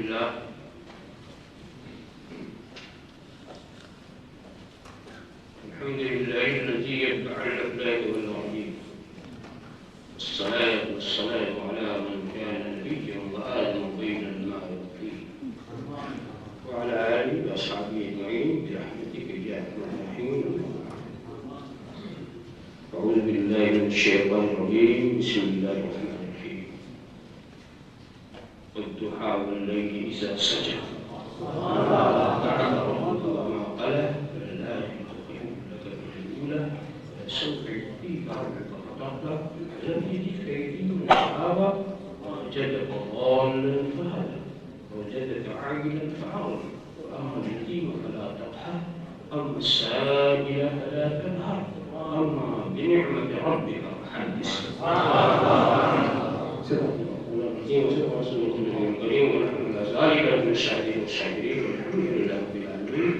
لله الحمد لله الذي يتبع الأبدان والمواعيد والصلاة والسلام على من كان نبيا وآدم بين الماء والطين وعلى آله وأصحابه أجمعين برحمتك يا أرحم الراحمين. أعوذ بالله من الشيطان الرجيم. بسم الله الرحمن الرحيم. والضحى والليل إذا سجى وما ودعك ربك وما قلى فللآخرة خير لك من الأولى ولسوف يعطيك ربك فترضى ألم يجدك يتيما فآوى ووجدك ضالا فهدى ووجدك عائلا فأغنى وأما اليتيم فلا تقهر أما السائل فلا تنهر أما بنعمة ربك فحدث. وصدق رسوله النبي الكريم ونحن على ذلك من الشاهدين والشاكرين والحمد لله رب العالمين.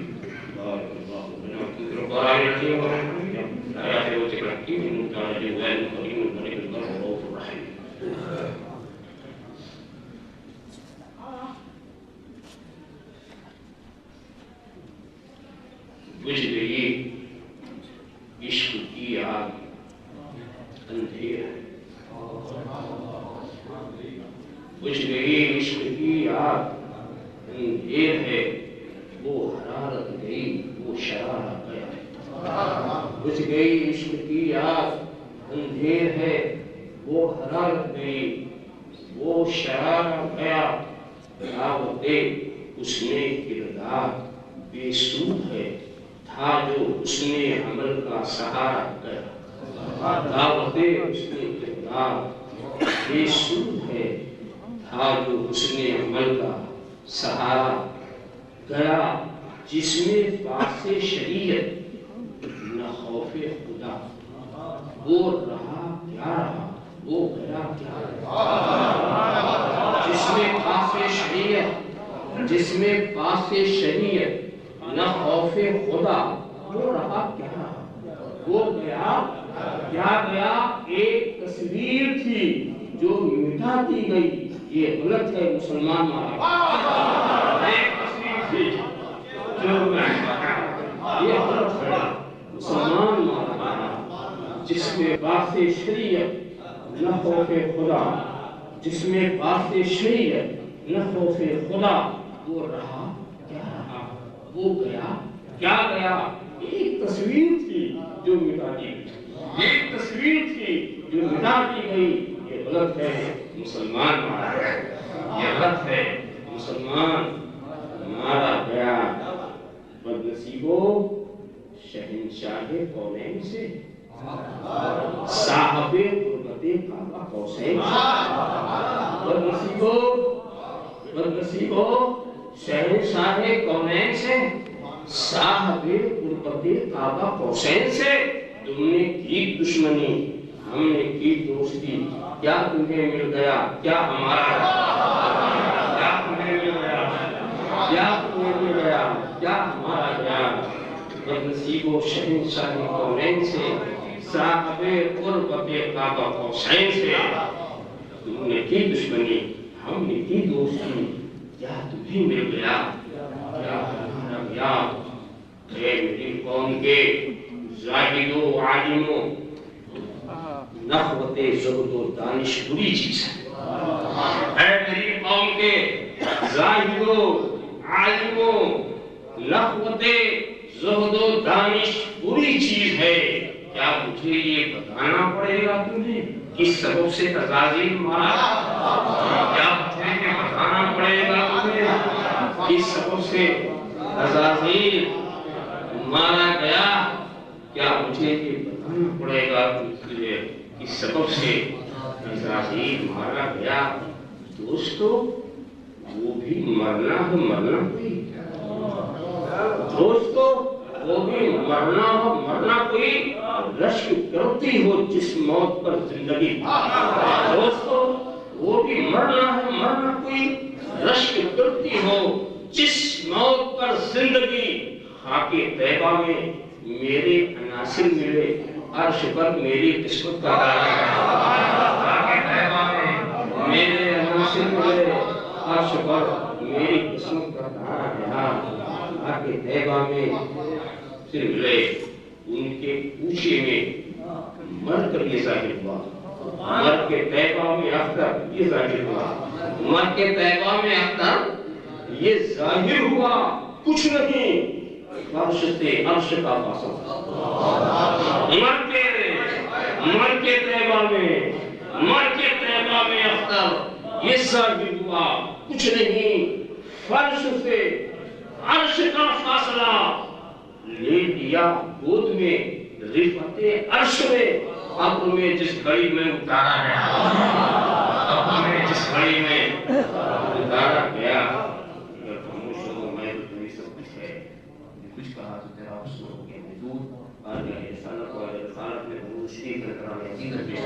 بارك الله لنا في القرآن الكريم ونحن الآيات والذكر الحكيم إنه كان جواد كريم الملك البر الرؤوف الرحيم. بجھ گئی عشق کی آگ اندھیر ہے. بجھ گئی عشق کی آگ اندھیر ہے وہ حرارت گئی وہ شرارہ گیا. بجھ گئی عشق کی آگ اندھیر ہے وہ حرارت گئی وہ شرارہ گیا. دعوت اس نے کردار بے سود ہے تھا جو اس نے عمل کا سہارا گیا. دعوت اس نے کردار بے سود ہے تھا جو اس نے عمل کا سہارا گیا. جس میں پاس شریعت نہ خوف خدا وہ رہا کیا رہا وہ گیا کیا رہا. جس میں پاس شریعت جس میں پاس شریعت نہ خوف خدا وہ رہا کیا رہا وہ گیا کیا گیا. ایک تصویر تھی جو مٹا دی گئی. یہ غلط ہے مسلمان مارا. ایک تصویر تھی جو یہ غلط ہے مسلمان مارا. جس میں باس شریعت نہ خوف خدا جس میں باس شریعت نہ خوف خدا وہ رہا کیا رہا وہ گیا کیا گیا. ایک تصویر تھی جو مٹا دی گئی. ایک تصویر تھی جو مٹا دی گئی. یہ غلط ہے مسلمان مارا گیا. یہ غلط ہے مسلمان مارا گیا. بدنصیبوں شہنشاہ کونین سے صاحب قربت کعبہ قوسین. بدنصیبوں شہنشاہ کونین سے صاحب قربت کعبہ قوسین سے. تم نے کی دشمنی ہم نے کی دوستی. کیا تمہیں مل گیا کیا ہمارا کیا تمہیں مل گیا کیا تمہیں مل گیا کیا ہمارا گیا. بدنصیبوں شہنشاہ کونین سے صاحب قربت کعبہ قوسین سے. تم نے کی دشمنی ہم نے کی دوستی. کیا تمہیں مل گیا کیا ہمارا گیا. اے میری قوم کے زاہدوں عالموں نخوت زہد و دانش بری چیز ہے. اے میری قوم کے زاہدوں عالموں نخوت زہد و دانش بری چیز ہے. کیا مجھے یہ بتانا پڑے گا تمہیں کس سبب سے عزازیل مارا. کیا مجھے یہ بتانا پڑے گا تمہیں کس سبب سے عزازیل مارا گیا. کیا مجھے یہ بتانا پڑے گا تمہیں کس سبب سے عزازیل مارا گیا. دوستو وہ بھی مرنا ہے مرنا کوئی. دوستو وہ بھی مرنا ہو مرنا کوئی. رشک کرتی ہو جس موت پر زندگی. دوستو وہ بھی مرنا ہے مرنا کوئی. رشک کرتی ہو جس موت پر زندگی. خاک طیبہ میں میرے عناصر ملے عرش پر میری قسمت کا دارا. خاک طیبہ میں میرے عناصر ملے عرش عرش پر میری قسمت کا تارا گیا آکے طیبہ میں پھر ملے ان کے پوچھے میں مر کر یہ ظاہر ہوا مر کے طیبہ میں اختر یہ ظاہر ہوا مر کے طیبہ میں اختر یہ ظاہر ہوا کچھ نہیں عرش سے عرش کا فاصلہ مر کے طیبہ میں اختر یہ ظاہر ہوا کچھ نہیں فرش سے عرش کا فاصلہ لے لیا گود میں رفعت عرش میں قبر میں جس گھڑی میں اتارا گیا قبر میں جس گھڑی میں اتارا گیا اگر خاموش ہو میں تو تیری سب کچھ ہے کچھ کہا تو تیرا افسوس ہو گیا محدود آ گیا رسالت و رسالت میں حضور شریف نے کرانے عقیدت پیش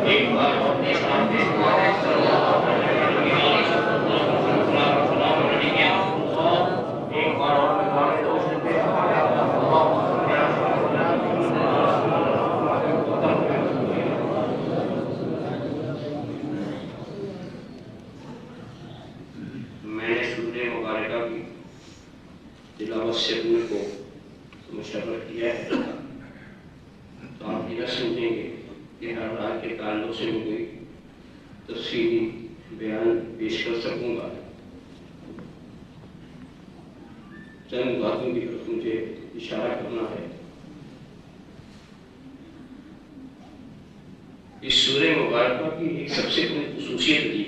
ایک بار اور تلاوت سے اپنے کو مشرف کیا ہے تو آپ یہ نہ سمجھیں گے کہ ہر رات کے تعلق سے میں کوئی تفصیلی بیان پیش کر سکوں گا چند باتوں کی طرف مجھے اشارہ کرنا ہے اس سورہ مبارکہ کی ایک سب سے بڑی خصوصیت دی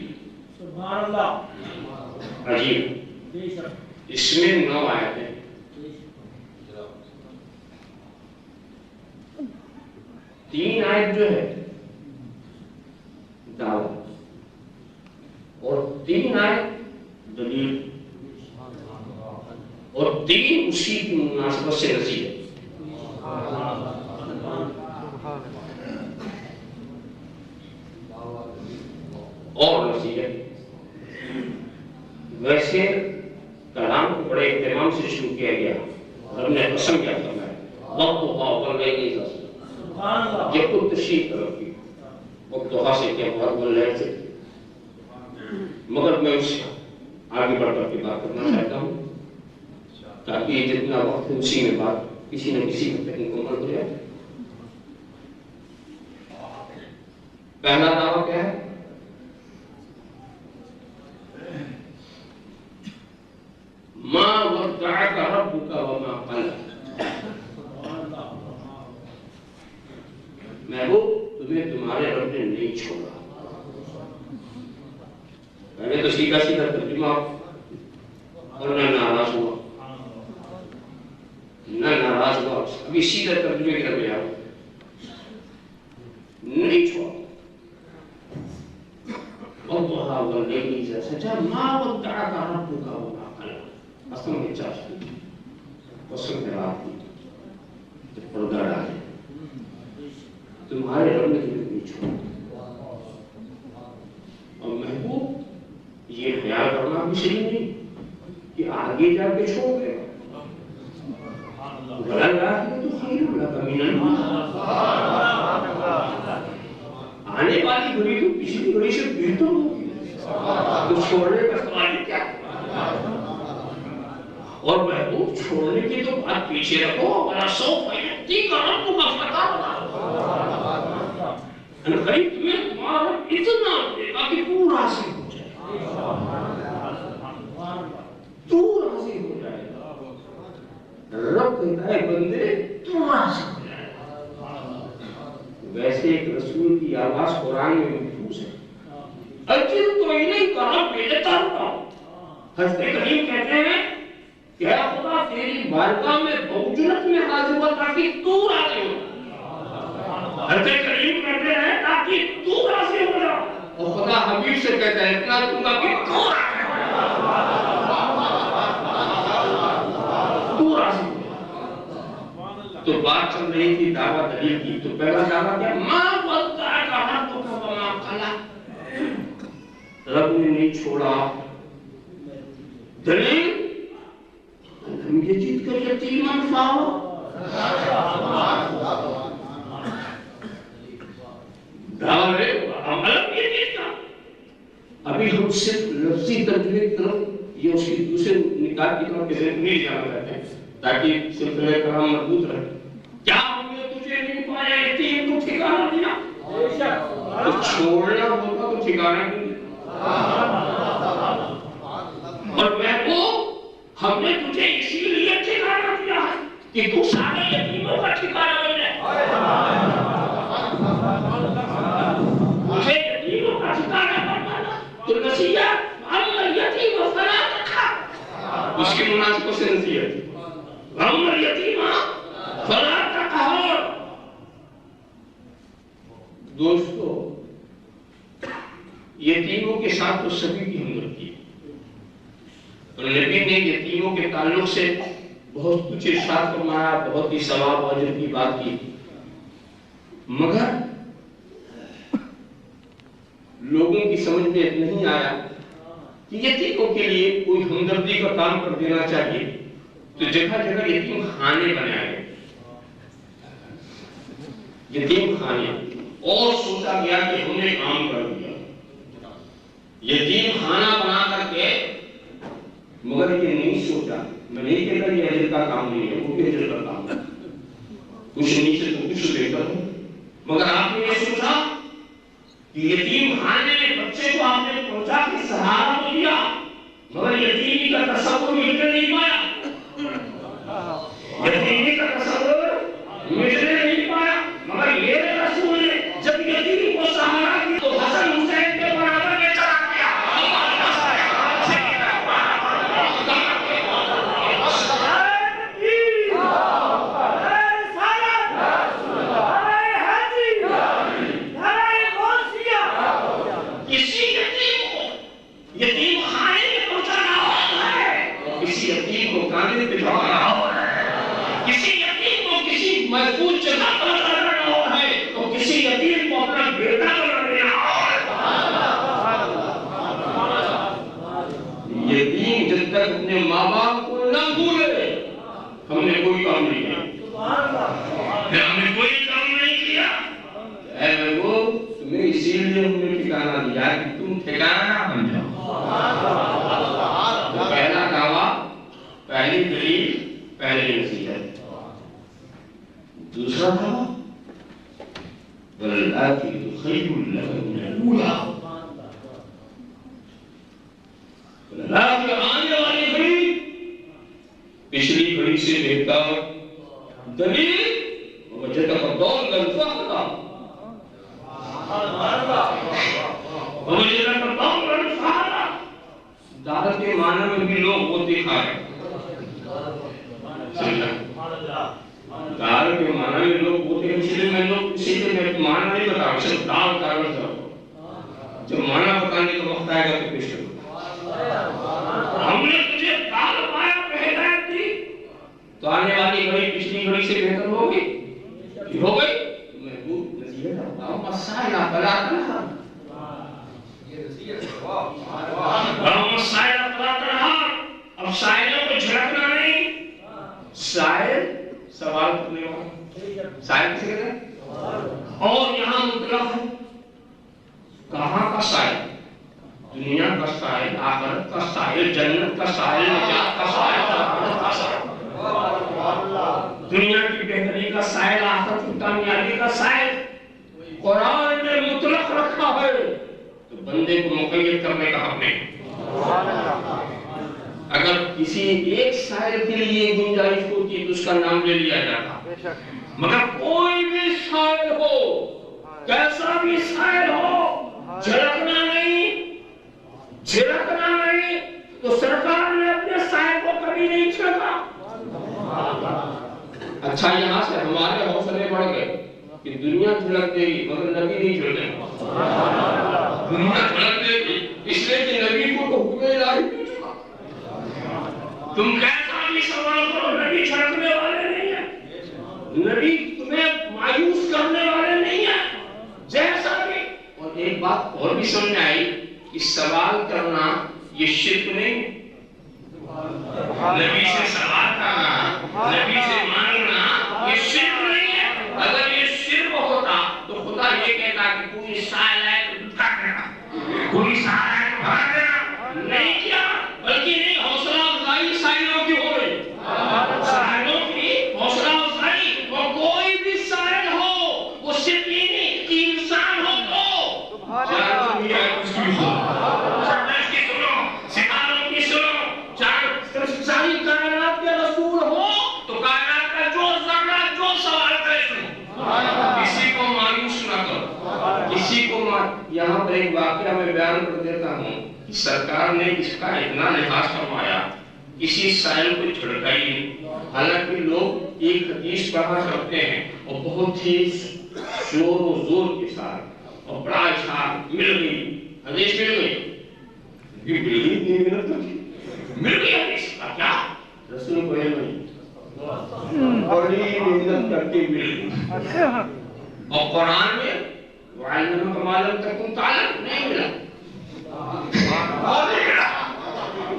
سبحان اللہ عجیب اس میں 9 آیتیں تین آیت جو ہے دعوت اور 3 آیت دلیل اور 3 اسی کی مناسبت سے نصیحت اور نصیحت ویسے کلام کو بڑے اہتمام سے شروع کیا گیا رب نے قسم کیا فرمایا وقت اور نہیں جا سکتا یہ خود تشریح طرف کی وقت سے کیا بہت بول رہے تھے مگر میں اس آگے بڑھ کر کے بات کرنا چاہتا ہوں تاکہ یہ جتنا وقت ہے اسی میں بات کسی نہ کسی حد تک مکمل ہو جائے پہلا دعویٰ کیا ہے ما ودعك ربك وما قلى محبوب تمہیں تمہارے رب نے نہیں چھوڑا میں نے تو سیدھا ترجمہ اور نہ ناراض ہوا ابھی سیدھا ترجمے کر رہا ہوں نہیں چھوڑا والضحى والليل إذا سجى ما ودعك ربك وما قلى اصلا میں چاہتا ہوں قسم ہے رات کی پردہ ڈالے تمہارے رب نے تمہیں نہیں چھوڑا اور محبوب یہ خیال کرنا بھی صحیح نہیں کہ آگے جا کے چھوڑ گئے تو خیر آنے والی گھڑی تو پچھلی گھڑی سے بہتر ہوگی تو چھوڑنے کا سوال کیا اور محبوب چھوڑنے کی تو بات پیچھے رکھو وَلَا سَوْفَ يُعْطِيكَ رَبُّكَ فَتَرْضَىٰ قریب تمہیں تمہارا اتنا دے گا کہ تو راضی ہو جائے تو راضی ہو جائے رب کہتا ہے بندے تو راضی ہو جائے ویسے ایک رسول کی آواز قرآن میں محفوظ ہے اجل تو انہیں کہا بیٹتا ہوتا حضرت کریم کہتے ہیں کہ اے خدا تیری بارگاہ میں بہجرت میں حاضر ہوا تاکہ تو راضی ہو حضرت کریم کہتے ہیں تاکہ تو راضی ہو جا اور خدا حبیب سے کہتا ہے اتنا دوں گا کہ تو راضی ہو تو بات چل رہی تھی دعویٰ دلیل کی تو پہلا دعویٰ کیا ماں ودعک ربک وما قلی رب نے نہیں چھوڑا دلیل لم یجدک یتیما فآویٰ ابھی ہم صرف لفظی ترجمے کی طرف یا اس کی دوسرے نکات کی طرف نہیں جانا چاہتے ہیں تاکہ سلسلہ کرام مربوط رہے. کیا ہم نے تجھے نہیں پایا یتیم کو ٹھکانہ دیا؟ تو چھوڑنا ہوتا تو ٹھکانہ نہیں. اور محبوب ہم نے تجھے اسی لیے ٹھکانہ دیا ہے کہ تو سارے یتیموں کا ٹھکانہ بن جائے. مجھے یتیموں کا ٹھکانہ بننا تو نصیحت اما یتیم فلا تقہر اس کی مناسبت سے نصیحت اما یتیم فلا تقہر. دوستو یتیموں کے ساتھ تو سبھی کی ہمدردی ہے اور نبی نے یتیموں کے تعلق سے بہت کچھ ارشاد فرمایا, بہت ہی ثواب و اجر کی بات کی, مگر لوگوں کی سمجھ میں نہیں آیا کہ یتیموں کے لیے کوئی ہمدردی کا کام کر دینا چاہیے. تو جگہ جگہ یتیم خانے بنائے گئے, یتیم خانے, اور سوچا گیا کہ ہم نے کام کر دیا یتیم خانہ بنا کر کے, مگر یہ نہیں سوچا, میں نہیں کہتا یہ اجر کا کام نہیں ہے, وہ بھی اجر کا کام ہے, کچھ نیچے تو کچھ بہتر ہے, مگر آپ نے یہ سوچا کہ یتیم خانے میں بچے کو آپ نے پہنچا کے سہارا تو دیا, مگر یتیمی کا تصور مٹنے نہیں پایا, یتیمی کا تصور مٹنے نہیں پایا. مگر یہ رسول نے جب یتیم کو سہارا دیا تو حسن حسین کے برابر میں چلا گیا. کسی یتیم خانے میں پہنچانا ہوتا ہے, کسی یتیم کو کاندھے پہ چڑھانا ہوتا ہے, کسی یتیم کو کسی محفوظ جگہ پر رکھنا ہوتا ہے, تو کسی یتیم کو اپنا بیٹا بنا لینا ہوتا ہے. یتیم جب تک اپنے ماں باپ کو نہ بھولے ہم نے کوئی کام نہیں کیا, ہم نے کوئی کام نہیں کیا. اے محبوب تمہیں اسی لیے ہم نے ٹھکانہ دیا کہ تم ٹھکانہ بن جاؤ. تو پہلا دعویٰ, پہلی دلیل, پہلی نصیحت. دوسرا دعویٰ وَالْآخِرَةُ خَيْرٌ لَكَ مِنَ الْأُولَىٰ, آخر آنے والی گھڑی پچھلی گھڑی سے بہتر. دلیل وَوَجَدَكَ ضَالًّا فَهَدَىٰ, وَوَجَدَكَ ضَالًّا فَهَدَىٰ. دعوت کے معنی میں بھی لوگ وہ دکھا رہے, دار کے معنی میں لوگ بولتے ہیں, اس لیے میں لوگ اسی لیے معنی نہیں بتا, صرف دار کارن چاہتا. جب معنی بتانے کا وقت آئے گا تو پیش کرو. ہم نے تجھے دار پایا ہدایت دی تو آنے والی گھڑی پچھلی گھڑی سے بہتر ہوگی, ہو گئی. محبوب نصیحت ہے مسائل فلا تنہر, مسائل فلا تنہر. اب سائلوں کو جھڑکنا نہیں, سائل سوال کرنے والا, سائل کسے کہتے ہیں؟ اور یہاں مطلق ہے, کہاں کا سائل؟ دنیا کا سائل, آخرت کا سائل, جنت کا سائل, نجات کا سائل, آخرت کا سائل, دنیا کی بہتری کا سائل, آخرت کی کامیابی کا سائل. قرآن نے مطلق رکھا ہے تو بندے کو مقید کرنے کا حق نہیں. اگر کسی ایک سائل کے لیے گنجائش ہوتی تو اس کا نام لے لیا جاتا, مگر کوئی بھی سائل ہو, کیسا بھی سائل ہو, جھڑکنا نہیں, جھڑکنا نہیں. تو سرکار نے اپنے سائل کو کبھی نہیں چھڑکا. اچھا یہاں سے ہمارے حوصلے بڑھ گئے کہ دنیا جھڑک دے گی مگر نبی نہیں جھڑکے گا. دنیا جھڑک دے گی اس لیے کہ نبی کو تو حکم الہی نہیں چھڑا. تم کیسا بھی سوال کرو, نبی چھڑکنے والے نہیں ہیں, نبی تمہیں مایوس کرنے والے نہیں ہیں, جیسا بھی. اور ایک بات اور بھی سمجھ آئی کہ سوال کرنا یہ شرک نہیں ہے. نبی سے سوال کرنا, نبی سے مانگنا یہ شرک نہیں ہے. اگر یہ شرک ہوتا تو خدا یہ کہتا کہ کوئی سائل ہے تو دکھا کرنا, کوئی سائل ہے نہیں کیا، بلکہ نہیں حوصلہ افزائی سائلوں کی ہو رہی، سائلوں کی حوصلہ افزائی، وہ کوئی بھی سائل ہو، وہ صرف یہ نہیں کہ انسان ہو تو چار دنیا کی سنو، سرنس کی سنو، ستاروں کی سنو، ساری کائنات کے رسول ہو تو کائنات کا جو ذرہ جو سوال کرے سنو، کسی کو مایوس نہ کرو، کسی کو یہاں پر ایک واقعہ میں بیان کر دیتا ہوں کہ سرکار نے اس کا اتنا لحاظ فرمایا، کسی سائل کو جھڑکائی نہیں، حالانکہ لوگ ایک حدیث پڑھا کرتے ہیں اور بہت ہی شور و زور کے ساتھ اور بڑا اشعار مل گئی، حدیث مل گئی، مل گئی حدیث کیا رسول کو ہے نہیں، بڑی محنت کر کے مل گئی، اور قرآن میں وَعَلَّمَكَ مَا لَمْ تَكُنْ تَعْلَمْ نہیں ملا،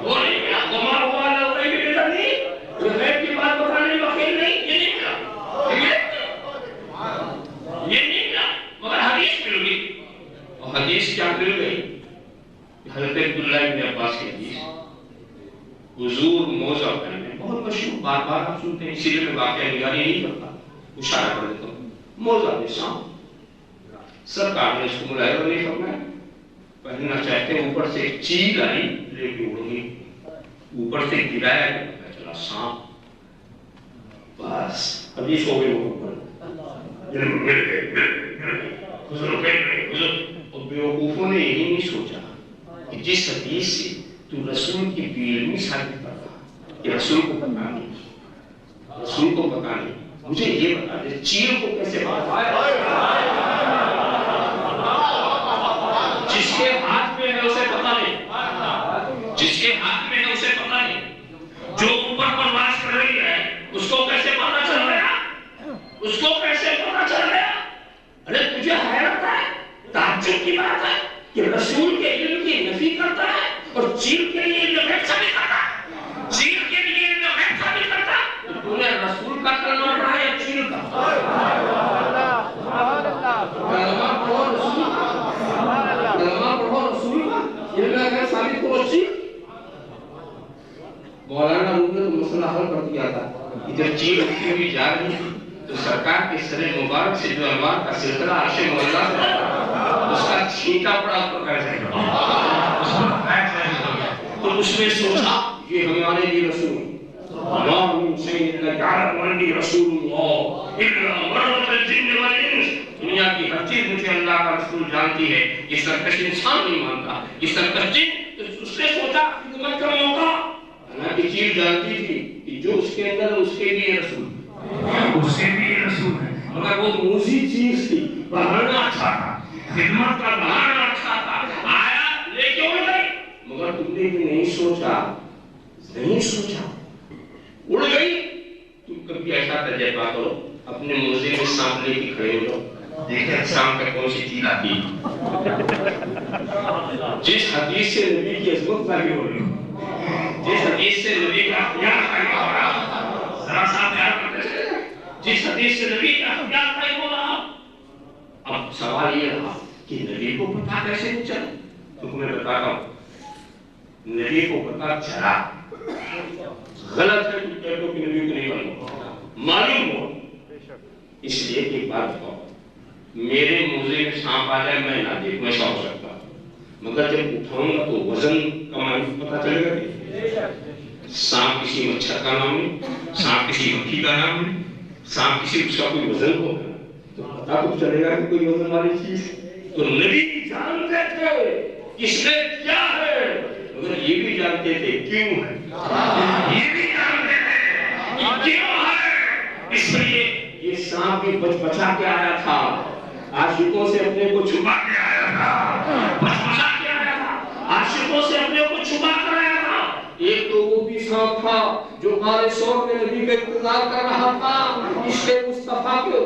وہ نہیں ملا، وَمَا هُوَ عَلَى الْغَيْبِ بِضَنِينٍ، یہ غیب کی بات بتانے میں وکیل نہیں، یہ نہیں ملا، یہ نہیں ملا، مگر حدیث مل گئی، اور حدیث کیا مل گئی؟ حضرت عبداللہ بن عباس کی حدیث، حضور موضع کرنے بہت مشہور، بار بار آپ سنتے ہیں، اسی لیے میں واقعہ نگاری نہیں کرتا، اشارہ کر دیتا ہوں، موضع نشان سرکار نے اس کو ملایا اور نہیں فرمایا، پہننا چاہتے ہیں، اوپر سے ایک چیل آئی لیکن اڑ گئی، اوپر سے گرایا پتا چلا سانپ، بس حدیث ہو گئی، وہ اوپر مل گئے، حضور اور بیوقوفوں نے یہی نہیں سوچا کہ جس حدیث سے تو رسول کی بیلمی ثابت کر رہا کہ رسول کو پتا نہیں، رسول کو پتا نہیں، مجھے یہ بتا دے چیل کو کیسے پتا، جس کے ہاتھ میں ہے اسے پتا نہیں، جس کے ہاتھ میں ہے اسے پتا نہیں، جو اوپر پرواز کر رہی ہے اس کو کیسے پتا چل رہا، اس کو کیسے پتا چل رہا؟ ارے تجھے حیرت ہے، تعجب کی بات ہے کہ رسول کے علم کی نفی کرتا ہے اور چیل کے لیے علم غیب ثابت کرتا ہے، چیل کے لیے علم غیب ثابت کرتا ہے، تو نے رسول کا کلمہ پڑھا یا چیل کا؟ کلمہ پڑھو رسول کا، کلمہ پڑھو رسول کا، علم غیب ثابت کرو چیل۔ مولانا روم نے تو مسئلہ حل کر دیا تھا کہ جب چیل اٹھتی ہوئی جا رہی ہے تو سرکار کے سر مبارک سے جو انوار کا سلسلہ عرش مولا سے اس کا چھینٹا پڑا اوپر کر جائے گا، تو اس نے سوچا یہ ہمارے لیے رسول اللہ من شیء الا جعلہ عنی رسول اللہ الا مرض الجن والانس، دنیا کی ہر چیز مجھے اللہ کا رسول جانتی ہے، یہ سرکش انسان نہیں مانتا، یہ سرکش جن، اس نے سوچا حکومت کا موقع، حالانکہ چیز جانتی تھی کہ جو اس کے اندر اس کے لیے رسول، اس کے لیے رسول ہے، مگر وہ موزی چیز تھی، بہانا اچھا تھا، خدمت کا بہانا اچھا تھا، آیا لے کے اڑ گئی، مگر تم نے بھی نہیں سوچا، نہیں سوچا، اڑ گئی۔ تم کبھی ایسا تجربہ کرو، اپنے موزے میں سانپ لے کے کھڑے ہو جاؤ، دیکھیں سانپ کا کون سی چیز آتی ہے، جس حدیث سے نبی کی عظمت ظاہر ہو رہی، جس حدیث سے نبی کا اختیار ظاہر ہو رہا، ذرا سا پیار کرتے ہیں، جس حدیث سے نبی کا اختیار ظاہر ہو رہا، اب سوال یہ رہا کہ نبی کو پتا کیسے نہیں چلا؟ تو میں بتاتا ہوں، نبی کو پتا چلا، غلط ہے کہ کہہ دو کہ نبی کو نہیں معلوم ہو، اس لیے ایک بات بتاؤ، میرے موزے میں سانپ آ جائے میں نہ دیکھ، میں سو سکتا ہوں، مگر جب اٹھاؤں گا تو وزن کا معلوم پتا چلے گا کہ سانپ کسی مچھر کا نام نہیں، سانپ کسی مکھی کا نام نہیں، سانپ کسی اس کا کوئی وزن ہوگا تو پتا تو چلے گا کہ کوئی وزن والی چیز، تو نبی جانتے تھے اس نے کیا ہے، مگر یہ بھی جانتے تھے کیوں ہے، یہ بھی جانتے تھے کہ کیوں ہے، اس لیے یہ سانپ بھی بچا کے آیا تھا، عاشقوں سے اپنے کو چھپا کے آیا تھا، بچا کے آیا تھا، عاشقوں سے اپنے کو چھپا کر آیا تھا۔ ایک تو وہ بھی سانپ تھا جو غار ثور میں نبی کا انتظار کر رہا تھا، عشق مصطفیٰ کے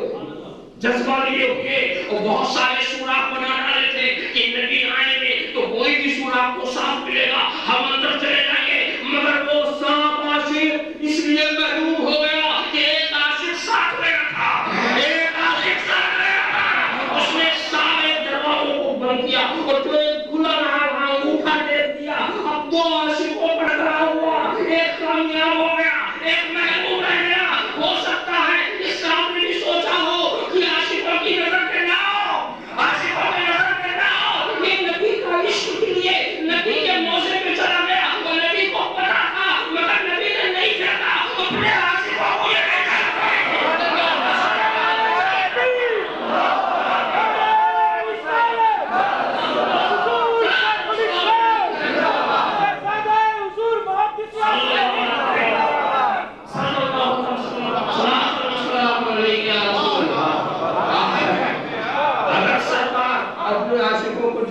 جذبہ لیے ہوئے اور بہت سارے سوراخ بنا ڈالے تھے کہ نبی آئیں گے تو کوئی بھی سوراخ کو سانپ ملے گا، ہم اندر چلے جائیں گے، مگر وہ سانپ عاشق اس لیے محروم ہو گیا کہ ایک عاشق ساتھ گیا تھا، ایک عاشق ساتھ گیا تھا، اس نے سارے دروازوں کو بند کیا اور جو ایک کھلا رہا وہاں انگوٹھا دے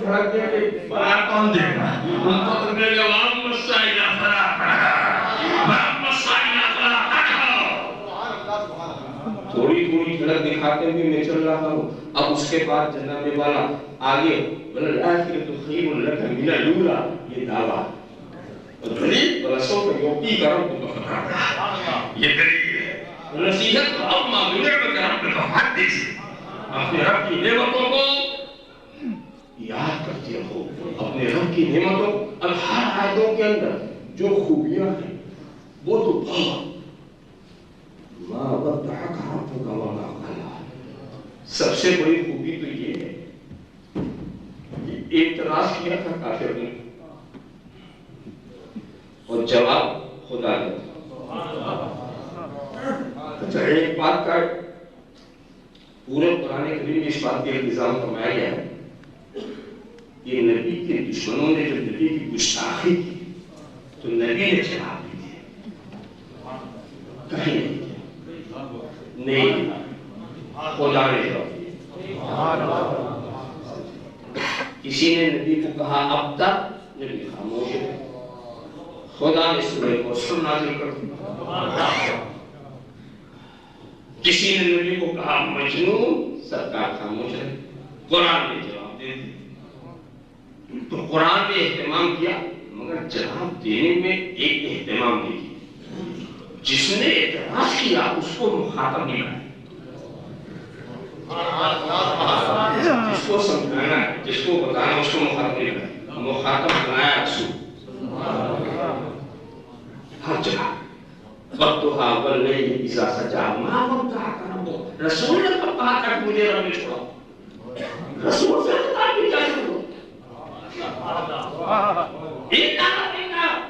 دھڑک دیں گے بڑا کون دے گا؟ ان کو تو ملے گا وام مسائلہ فرا وام مسائلہ فرا تھوڑی تھوڑی دھڑک دکھاتے ہوئے میں چل رہا ہوں. اب اس کے بعد جناب والا آگے وَلَلْآخِرَةُ خَيْرٌ لَكَ مِنَ الْأُولَىٰ یہ دعویٰ اور دلیل وَلَسَوْفَ يُعْطِيكَ رَبُّكَ فَتَرْضَىٰ یہ دلیل ہے. نصیحت کو اما بنعمت ربک فحدث اپنے رب کی نعمتوں کو یاد کرتے رہو. اپنے رب کی نعمتوں اب ہر آیتوں کے اندر جو خوبیاں ہیں وہ تو بہت مَا وَدَّعَكَ رَبُّكَ وَمَا قَلَىٰ سب سے بڑی خوبی تو یہ ہے کہ اعتراض کیا تھا کافر نے اور جواب خدا نے. اچھا ایک بات کا پورے قرآن کریم میں اس بات کا التزام فرمایا گیا ہے کہ نبی کے دشمنوں نے جب نبی کی گستاخی کی تو نبی نے جواب دی تھی کہیں نہیں خدا نے جواب دیا. کسی نے نبی کو کہا اب تک نبی خاموش ہے. خدا نے سورہ کوثر نازل کر دیا. کسی نے نبی کو کہا مجنون سرکار خاموش ہے. قرآن نے جواب دے دیا. تو قرآن نے اہتمام کیا مگر جواب دینے میں ایک اہتمام نہیں کیا. جس نے اعتراض کیا اس کو مخاطب نہیں بنایا. جس کو سمجھانا ہے جس کو بتانا اس کو مخاطب نہیں بنایا. مخاطب بنایا رسول ہر جگہ. وَقْتُهَا وَاللَّيْلِ إِذَا سَجَىٰ مَا وَدَّعَكَ رَبُّكَ رسول نے کب کہا تھا کہ مجھے رب نے چھوڑا. رسول سے خطاب بھی کیا کرو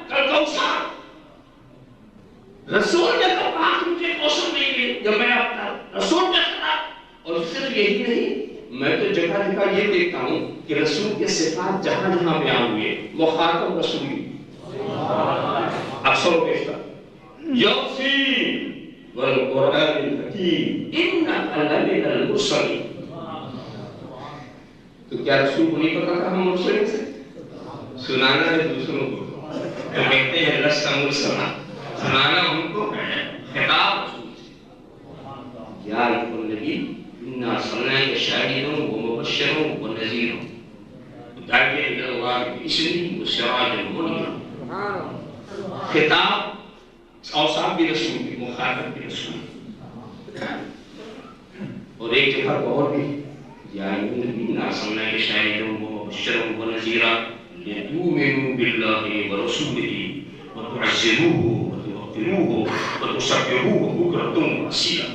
کل رسول نے کب کہا کہ مجھے کوثر نہیں ملی جب میں اپنا رسول کا خطاب. اور صرف یہی نہیں میں تو جگہ جگہ یہ دیکھتا ہوں کہ رسول کے صفات جہاں جہاں بیان ہوئے مخاطب رسول اکثر و بیشتر یاسین والقرآن الحکیم انک لمن المرسلین. تو کیا رسول کو نہیں پتا تھا ہم مرسلین سے؟ سنانا ہے دوسروں کو تو کہتے ہیں لست مرسلا. سنانا ان کو ہے خطاب رسول سے. یا ایھا النبی انا ارسلناک شاہدا ومبشرا ونذیرا وداعیا الی اللہ باذنہ وسراجا منیرا. خطاب اوصاف بھی رسول کی مخاطب بھی رسول. اور ایک جگہ کو اور بھی یا ایھا النبی انا ارسلناک شاہدا ومبشرا ونذیرا لتؤمنوا باللہ ورسولہ وتعزروہ وتوقروہ وتسبحوہ بکرۃ واصیلا.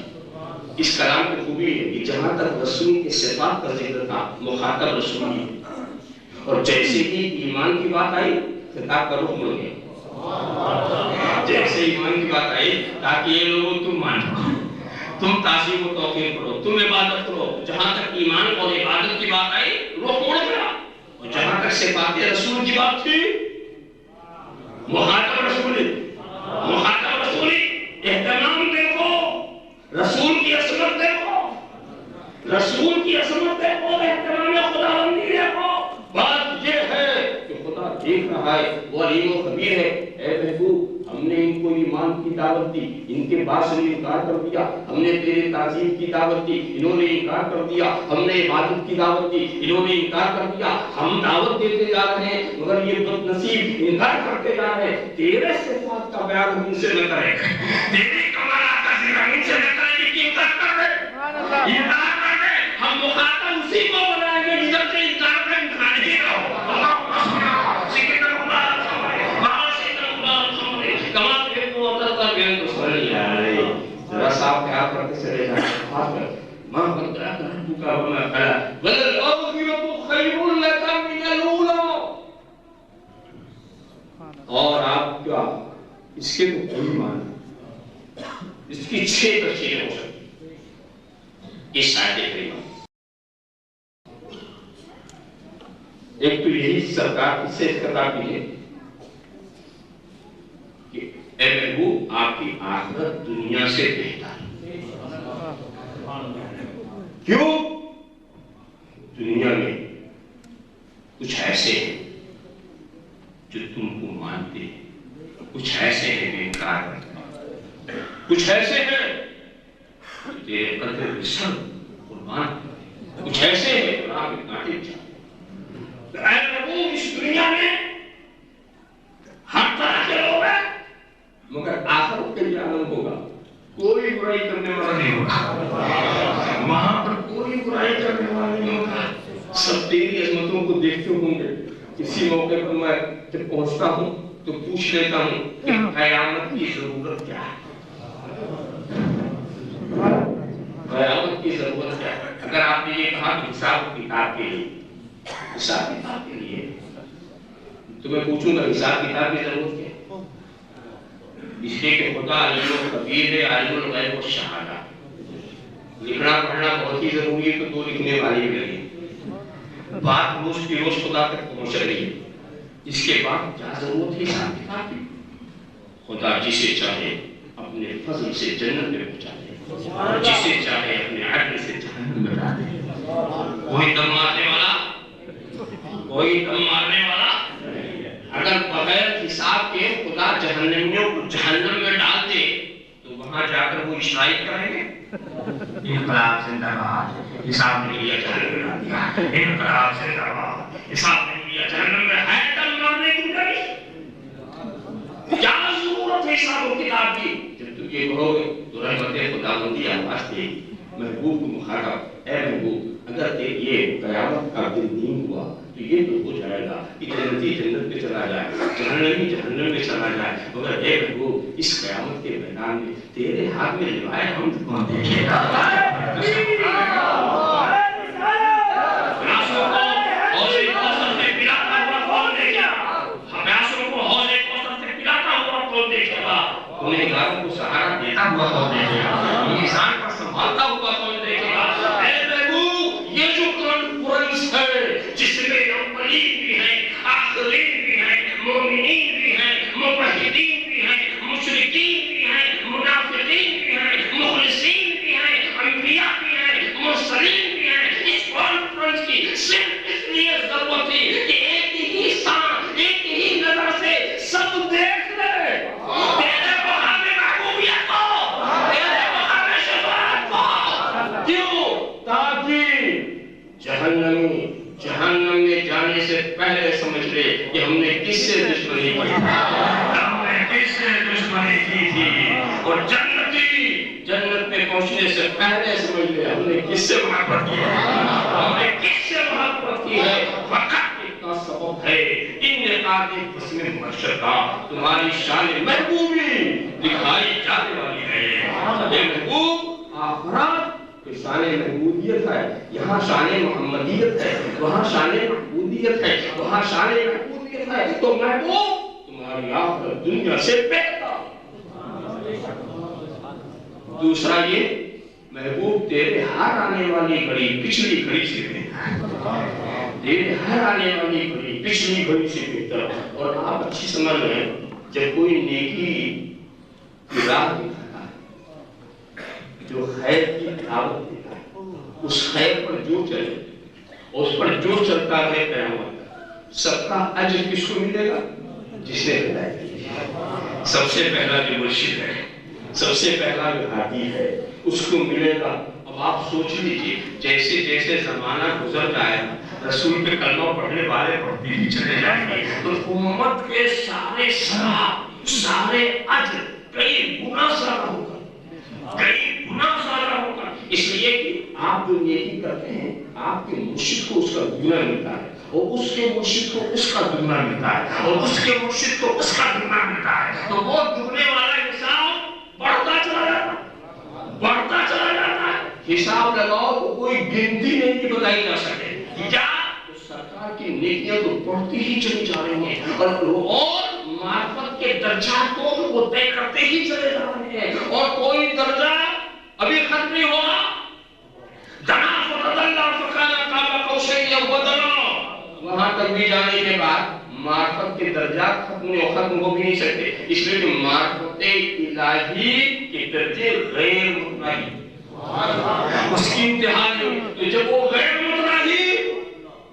اس کلام کی خوبی ہے کہ جہاں تک رسول کے صفات کا ذکر تھا مخاطب رسول ہی. اور جیسے ہی ایمان کی بات آئی خطاب کا رخ مڑ گیا. جیسے ایمان کی بات آئی تاکہ یہ لوگوں تم مانو تم تعظیم و توقیر کرو تم عبادت کرو. جہاں تک ایمان اور عبادت کی بات آئی رخ مڑ گیا. اور جہاں تک صفات رسول کی بات تھی مخاطب رسولی اہتمام دیکھو. رسول کی عظمت دیکھو اہتمام خداوندی دیکھو. بات یہ ہے کہ خدا دیکھ رہا ہے وہ علیم و خبیر ہے. اے محبوب ہم نے ان کو ایمان کی دعوت دی ان کے بعد سے انکار کر دیا. ہم نے تیرے تعظیم کی دعوت دی انہوں نے انکار کر دیا. ہم نے عبادت کی دعوت دی انہوں نے انکار کر دیا. ہم دعوت دیتے جا رہے ہیں مگر یہ بد نصیب انکار کرتے جا رہے ہیں. تیرے صفات کا بیان ہم ان سے نہ کریں تیرے کمالات کا ذکر ان سے نہ کریں کہ انکار کر رہے انکار کر رہے. ہم مخاطب اسی کو بنائیں گے جب سے انکار کا انکار نہیں کرو. صاحب کے آپ کرتے چلے جائیں ماں بندہ ربک وما قلى وللآخرة خیر لک من الاولی. اور آپ کا اس کے تو کوئی معنی اس کی 6 تفسیریں ہو سکتی اس آیت کریمہ. ایک تو یہی سرکار کی سے خطاب کی ہے کہ اے محبوب آپ کی آخرت دنیا سے بہتر. کیوں؟ دنیا میں کچھ ایسے ہیں جو تم کو مانتے ہیں، کچھ ایسے ہیں جو انکار کرتے ہیں، کچھ ایسے ہیں جو تیرے قدر میں سب قربان کرتے ہیں، کچھ ایسے ہیں جو راہ میں کانٹے چاہتے ہیں۔ اے پربھو، اس دنیا میں ہر طرح کے لوگ ہیں، مگر آخرت کے لیے عالم ہوگا کوئی برائی کرنے والا نہیں ہوگا، وہاں پر کوئی برائی کرنے والا نہیں ہوگا، سب تیری عظمتوں کو دیکھتے ہوں گے۔ کسی موقع پر میں جب پہنچتا ہوں تو پوچھ لیتا ہوں کہ قیامت کی ضرورت کیا ہے، قیامت کی ضرورت کیا ہے؟ اگر آپ نے یہ کہا کہ حساب کتاب کے لیے، حساب کتاب کے لیے، تو میں پوچھوں گا حساب کتاب کی ضرورت کیا ہے؟ اس لیے کہ خدا علیم الخبیر ہے، عالم الغیب والشہادہ۔ لکھنا پڑھنا بہت ہی ضروری ہے، تو دو لکھنے والے بھی لگے، بات روز کی روز خدا تک پہنچ رہی ہے، اس کے بعد کیا ضرورت ہے حساب کتاب کی؟ خدا جسے چاہے اپنے فضل سے جنت میں پہنچا دے، جسے چاہے اپنے عدل سے جہنم میں ڈال دے۔ کوئی دم مارنے والا، کوئی دم مارنے والا اگر بغیر حساب کے خدا جہنمیوں کو جہنم میں ڈال دے تو وہاں جا کر وہ اشتراک کریں گے، انقلاب زندہ باد، حساب نہیں لیا جہنم میں ڈال دیا، انقلاب زندہ باد، حساب نہیں لیا جہنم میں، ہے دم مارنے کی نہیں، کیا ضرورت ہے حساب و کتاب کی؟ جب تم یہ کہو گے تو رحمت خداوندی آواز دے گی، محبوب کو مخاطب، اے محبوب اگر یہ قیامت کا دن نہیں ہوا تو یہ تو ہو جائے گا کہ جنتی جنت میں چلا جائے، جہنمی جہنم میں چلا جائے، مگر اے محبوب اس قیامت کے میدان میں تیرے ہاتھ میں لوائے حمد کون دیکھے گا؟ پیاسوں کو حوض کوثر سے پلاتا ہوا کون دیکھے گا؟ پیاسوں کو حوض کوثر سے پلاتا ہوا کون دیکھے گا؟ گنہگاروں کو سہارا دیتا ہوا کون دیکھے گا؟ میزان پر سنبھالتا ہوا کون دیکھے گا؟ اے محبوب یہ جو کانفرنس ہے جس میں اولین بھی ہیں، آخرین بھی ہیں، مومنین بھی ہیں، موحدین بھی ہیں، مشرکین بھی ہیں، منافقین بھی ہیں، مخلصین بھی ہیں، انبیاء بھی ہیں، مرسلین بھی ہیں، اس کانفرنس کی صرف اس لیے ضرورت تھی کہ ایک ہی سان، ایک ہی نظر سے سب دیکھ لے تیرے مقام محبوبیت کو، تیرے مقام شفاعت کو۔ کیوں؟ تاکہ جہنم میں جانے سے پہلے سمجھ لے کہ ہم نے کس سے دشمنی کی تھی، ہم نے کس سے دشمنی کی تھی، اور جنت میں پہنچنے سے پہلے سمجھ لے ہم نے کس سے محبت کی ہے، ہم نے کس سے محبت کی ہے۔ فقط اتنا سبب ہے انعقاد قسم مرشدہ، تمہاری شان محبوبی دکھائی جانے والی ہے۔ یہ محبوب آخرت شان محمودیت ہے، یہاں شان محمدیت ہے، وہاں شان محمودیت ہے، وہاں شان محمودیت ہے، تو محبوب تمہاری آخرت دنیا سے بہتر۔ دوسرا یہ محبوب تیرے ہر آنے والی گھڑی پچھلی گھڑی سے بہتر، تیرے ہر آنے والی گھڑی پچھلی گھڑی سے بہتر۔ اور آپ اچھی سمجھ لیں جب کوئی نیکی کی راہ دکھاتا ہے، جو خیر کی دعوت دیتا ہے، اس خیر پر جو چلے، اس پر جو چلتا ہے قیامت، سب کا اجر کس کو ملے گا؟ جس نے ہدایت کی ہے۔ سب سے پہلا جو مرشد ہے، سب سے پہلا جو ہادی ہے، اس کو ملے گا۔ اب آپ سوچ لیجئے جیسے جیسے زمانہ گزر جائے گا، رسول پہ کلمہ پڑھنے والے پڑھتے ہی چلے جائیں گے، تو امت کے سارے ثواب، سارے اجر کئی گنا زیادہ ہوگا، کئی گنا زیادہ ہوگا۔ اس لیے کہ آپ جو نیکی کرتے ہیں، آپ کے مرشد کو اس کا دگنا ملتا ہے، اور اس کے مرشد کو اس کا دگنا ملتا ہے، اور اس کے مرشد کو اس کا دگنا ملتا ہے، تو وہ دگنے والا حساب بڑھتا چلا جاتا ہے، بڑھتا چلا جاتا ہے۔ حساب لگاؤ تو کوئی گنتی نہیں بتائی جا سکے، یا تو سرکار کی نیکیاں تو بڑھتی ہی چلی جا رہی ہیں، اور معرفت کے درجات کو وہ طے کرتے ہی چلے جا رہے ہیں، اور کوئی درجہ ابھی ختم نہیں ہوا۔ دنا فتدلّا فکان قاب قوسین او ادنیٰ، وہاں تک بھی جانے کے بعد معرفت کے درجات ختم ہو بھی نہیں سکتے، اس لیے کہ معرفت الہی کے درجے غیر متناہی، اس کی انتہا نہیں۔ تو جب وہ غیر متناہی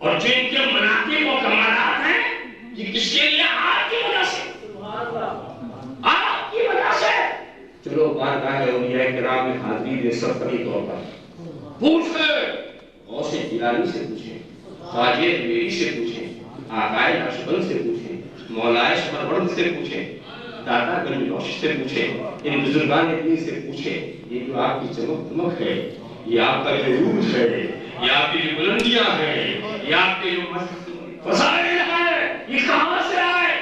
اور جو ان کے مناقب و کمالات ہیں یہ کس کے لیے؟ آپ کی وجہ سے، آپ کی وجہ سے۔ چلو بارگاہ اولیاء کرام میں حاضری دے سرفری طور پر پوچھیں، غوث جیلانی سے پوچھیں، خواجہ میری سے پوچھیں، آقائے نقشبند سے پوچھیں، مولائے شمرورد سے پوچھیں، دادا گنج بخش سے پوچھیں، ان بزرگان دین سے پوچھیں، یہ جو آپ کی چمک دمک ہے، یہ آپ کا جو روح ہے، یہ آپ کی جو بلندیاں ہیں، یہ آپ کے جو فضائل ہیں، یہ کہاں سے آئے؟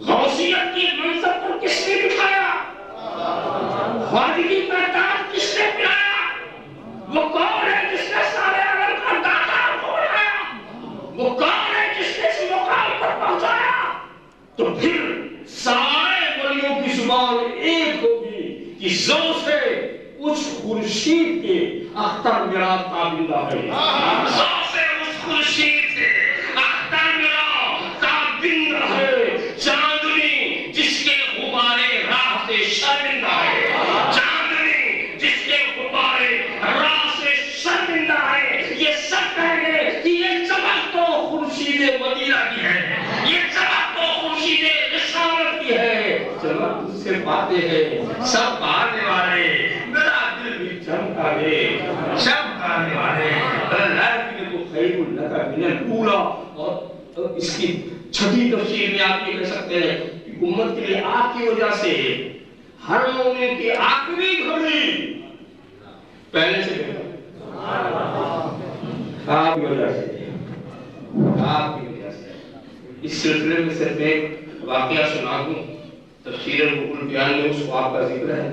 غوثیت کی منصب پر کس نے بٹھایا؟ خواجگی کا تاج کس نے پلایا؟ وہ کون ہے جس نے سارے عالم کا داتا کھولایا؟ وہ کون ہے جس نے اس مقام پر پہنچایا؟ تو پھر سارے ولیوں کی زبان ایک ہوگی کہ ذو سے اس خورشید کے اختر میرا تابندہ ہے، ذو سے اس خورشید کے اختر میرا تابندہ ہے، چاندنی جس کے غبارے راہ سے شرمندہ ہے، چاندنی جس کے غبارے راہ سے شرمندہ ہے۔ یہ سب کہیں گے کہ یہ چمک تو خورشید مدینہ کی ہے، یہ چمک تو خورشید رسالت کی ہے، چمک اس سے پاتے ہیں سب آنے والے، میرا دل بھی چمکا دے سب آنے والے۔ اللہ کی تو خیر لگا من الاولیٰ، اور اس کی چھٹی تفسیر میں آپ یہ کہہ سکتے ہیں کہ امت کے لیے آپ کی وجہ سے ہر مومن کی آخری گھڑی پہلے سے آپ کی وجہ سے، آپ کی وجہ سے۔ اس سلسلے میں صرف ایک واقعہ سنا دوں، تفسیر الروح البیان میں اس خواب کا ذکر ہے۔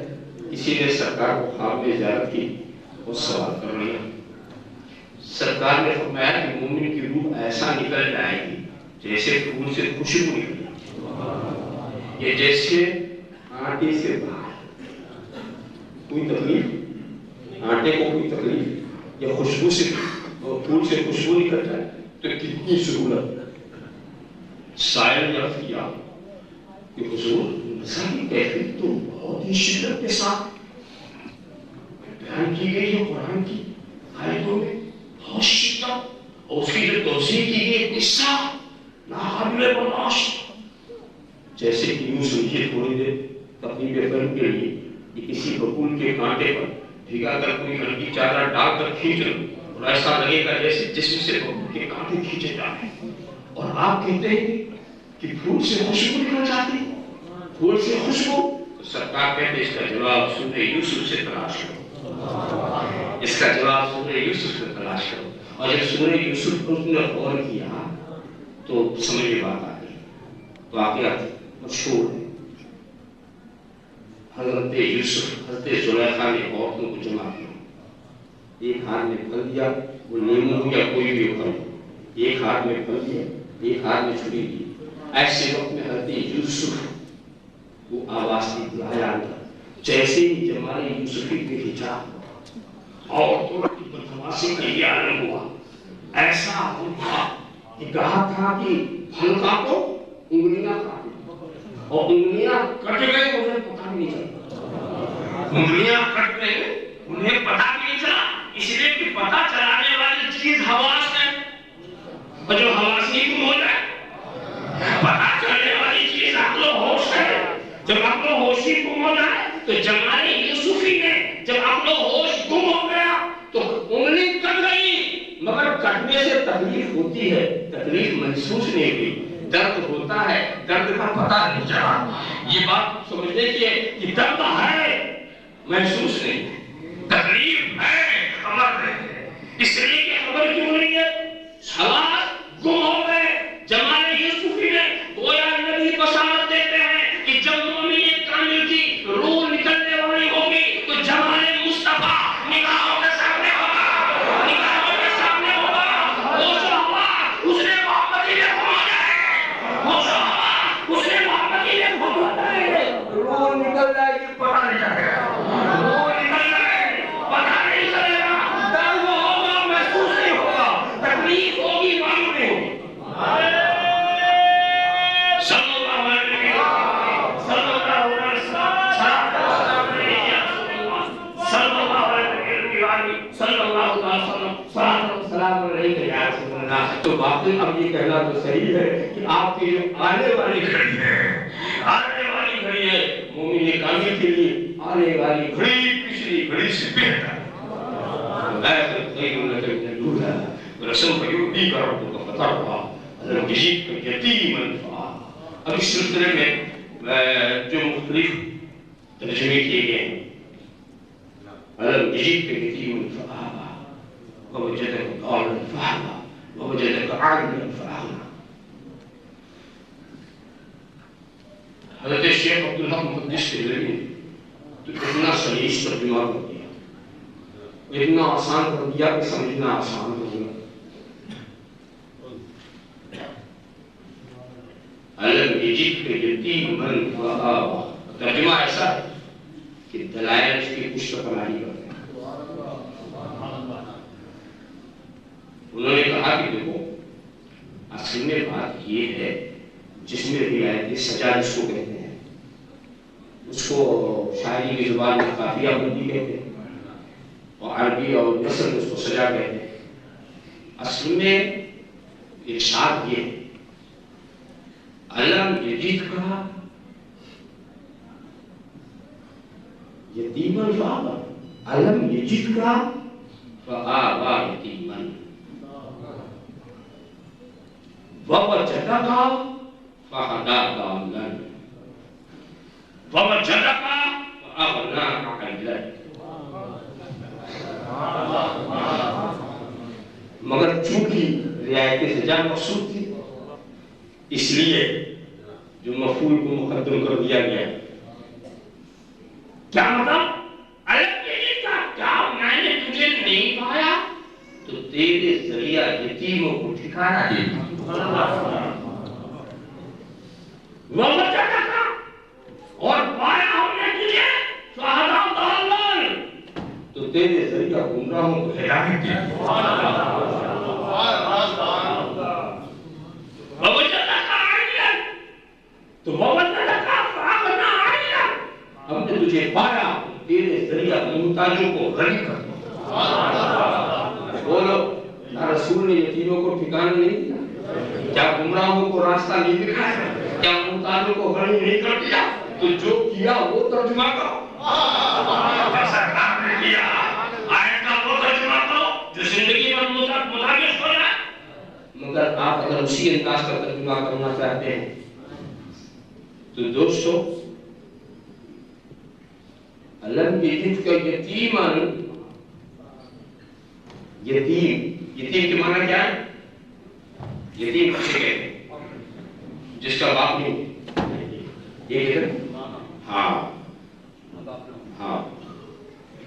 کسی نے سرکار کو خواب میں زیارت کی اور سوال کر لیا۔ سرکار نے فرمایا کہ مومن کی روح ایسا نکل جائے گی جیسے پھول سے خوشبو نکلی، یہ جیسے آٹے سے باہر کوئی تکلیف، آٹے کو کوئی تکلیف یا خوشبو سے پھول سے خوشبو نکل جائے تو کتنی سہولت۔ سائل نے عرض کیا کہ حضور نظر کی کیفیت تو بہت ہی شدت کے ساتھ بیان کی گئی ہے قرآن کی آیتوں میں، بہت شدت، اور اس کی جو توضیح کی گئی قصہ ناقابل برداشت۔ جیسے کہ یوں سمجھیے تھوڑی دیر تقریب فن کے لیے کہ کسی ببول کے کانٹے پر بھگا کر کوئی ہلکی چادر ڈال کر کھینچ لو اور ایسا لگے گا جیسے جسم سے ببول کے کانٹے کھینچے جا رہے ہیں، اور آپ کہتے ہیں کہ پھول سے خوشبو نکل جاتی، پھول سے خوشبو۔ تو سرکار کہتے ہیں اس کا جواب سورہ یوسف سے تلاش کرو، اس کا جواب سورہ یوسف سے تلاش کرو۔ اور جب سورہ یوسف کو اس نے غور کیا تو سمجھ میں بات آ گئی۔ واقعات مشہور ہے، حضرت یوسف، حضرت زلیخا نے عورتوں کو جمع کیا، ایک ہاتھ میں پھل دیا، وہ لیموں یا کوئی بھی پھل، ایک ہاتھ میں پھل دیا، ایک ہاتھ میں چھری دی۔ ایسے وقت میں حضرت یوسف وہ آواز دی بلایا جیسے ہی جمال یوسفی کے حجاب عورتوں کی بدمعاشی کا یہ عالم ہوا، ایسا ہوا کہ کہا تھا کہ پھل کاٹو انگلیاں کاٹو، اور انگلیاں کٹ گئے انہیں پتہ بھی نہیں چلا، انگلیاں کٹ گئے انہیں پتہ بھی نہیں چلا، اس لیے کہ پتہ چلانے والی چیز حواس ہے، اور جو حواس ہی گم ہو جائے، پتہ چلنے والی چیز عقل و ہوش ہے، جب عقل و ہوش ہی گم ہو جائے تو جمال یوسفی نے جب عقل و ہوش گم ہو گیا تو انگلی کٹ گئی، مگر کٹنے سے تکلیف ہوتی ہے، تکلیف محسوس نہیں ہوئی، درد ہوتا ہے، درد کا پتہ نہیں چلا۔ یہ بات سمجھنے کی ہے کہ درد ہے محسوس نہیں، تکلیف ہے خبر نہیں ہے، اس لیے کہ خبر کیوں نہیں ہے؟ حواس گم ہو گئے۔ جمال یوسفی نے گویا نبی بشارت دیتے ہیں کہ جب مومن کامل کی روح نکلنے والی ہوگی تو جمال مصطفیٰ نگاہوں کے سامنے ہوگا، نگاہوں کے سامنے ہوگا، وہ جو ہوا اس نے محمدی میں کھو جائے، وہ جو ہوا اس نے محمدی میں کھو جائے، روح نکل جائے گی پتہ نہیں چلے گا، روح نکل جائے گی پتہ صلی اللہ علیہ وسلم سلام علیکم یا رسول اللہ. تو واقعی اب یہ کہنا تو صحیح ہے کہ آپ کی جو آنے والی گھڑی ہے مومن کامل کے لیے آنے والی گھڑی پچھلی گھڑی سے بہتر رسم فیوڈی کا رب کا فتح ہوا حضرت یزید کا یتیم انفعا. اب اس سلسلے میں جو مختلف ترجمے کیے گئے ہیں حضرت یزید کا یتیم انفعا ووجدك ضالا فهدى ووجدك عائلا فأغنى. حضرت الشیخ عبدالحق محدث دہلوی تو اتنا سلیس ترجمہ کر دیا اتنا آسان کر دیا کہ سمجھنا آسان ہو گیا. علم یجید کے یتیم من فآبا ترجمہ ایسا ہے کہ دلائل اس کی کچھ پناہی کرتے ہیں. انہوں نے کہا کہ دیکھو اصل میں بات یہ ہے جس میں رعایت سجا جس کو کہتے ہیں اس کو شاعری کی زبان میں قافیہ بندی کہتے ہیں اور عربی اور نثر میں اس کو سجا کہتے ہیں. اصل میں ارشاد یہ ہے علم یجید کا یتیمن فآبا علم یجید کا فآبا یتیمن ووجدك فهداك ضالا ووجدك فأغناك عائلا. مگر چونکہ رعایت سجا مقصود تھی اس لیے جو مفعول کو مقدم کر دیا گیا. کیا مطلب الگ یہ کا کیا میں نے تجھے نہیں پایا تو تیرے ذریعہ یتیموں کو ٹھکانا دے اور پایا ہم نے تجھے فہدیٰ ضالاً تو تیرے ذریعہ گمراہوں کو ہدایت دی. ووجدک عائلاً تو ووجدک فأغنیٰ عائلاً ہم نے تجھے پایا تیرے ذریعہ محتاجوں کو غنی کر دیا. بولو کیا رسول نے یتیموں کو ٹھکانا نہیں دیا؟ کیا گمراہوں کو راستہ نہیں دکھایا؟ کیا محتاجوں کو غنی نہیں کر دیا؟ تو جو کیا وہ ترجمہ کرو سرکار نے کیا آیت کا وہ ترجمہ کرو جو زندگی میں مطابق ہو جائے. مگر آپ اگر اسی انداز کا ترجمہ کرنا چاہتے ہیں تو دوستو علم یجید کا یتیمن یتیم کے معنی کیا ہے؟ یتیم کسے کہتے ہیں جس کا باپ نہیں. یہ ہاں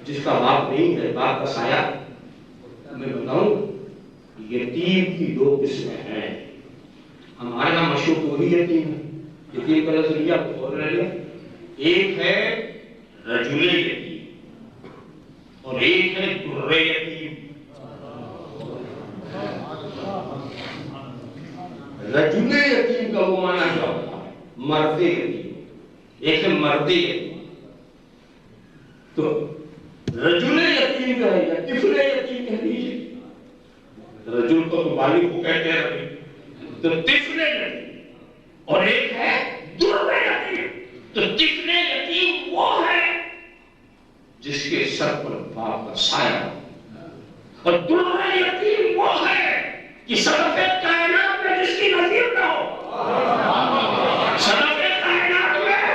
جس کا باپ نہیں ہے باپ کا سایہ. میں بتاؤں یتیم کی دو قسمیں ہیں. ہمارے یہاں مشہور تو وہی یتیم ہے. یتیم کا لفظ لیا بول رہے ہیں. ایک ہے رجل یتیم اور ایک ہے در یتیم. رجل یتیم کا وہ معنی کیا ہوتا ہے؟ مرد یتیم. ایک ہے مرد یتیم. تو رجل یتیم کا ہے یا طفل یتیم کہہ دیجیے. رجل کو تو بالغ کو کہتے ہیں تو طفل یتیم اور ایک ہے در یتیم. تو طفل یتیم وہ ہے جس کے سر پر باپ کا سایہ اور در یتیم وہ ہے کہ صدف کائنات میں جس کی نظیر نہ ہو. صدف کائنات میں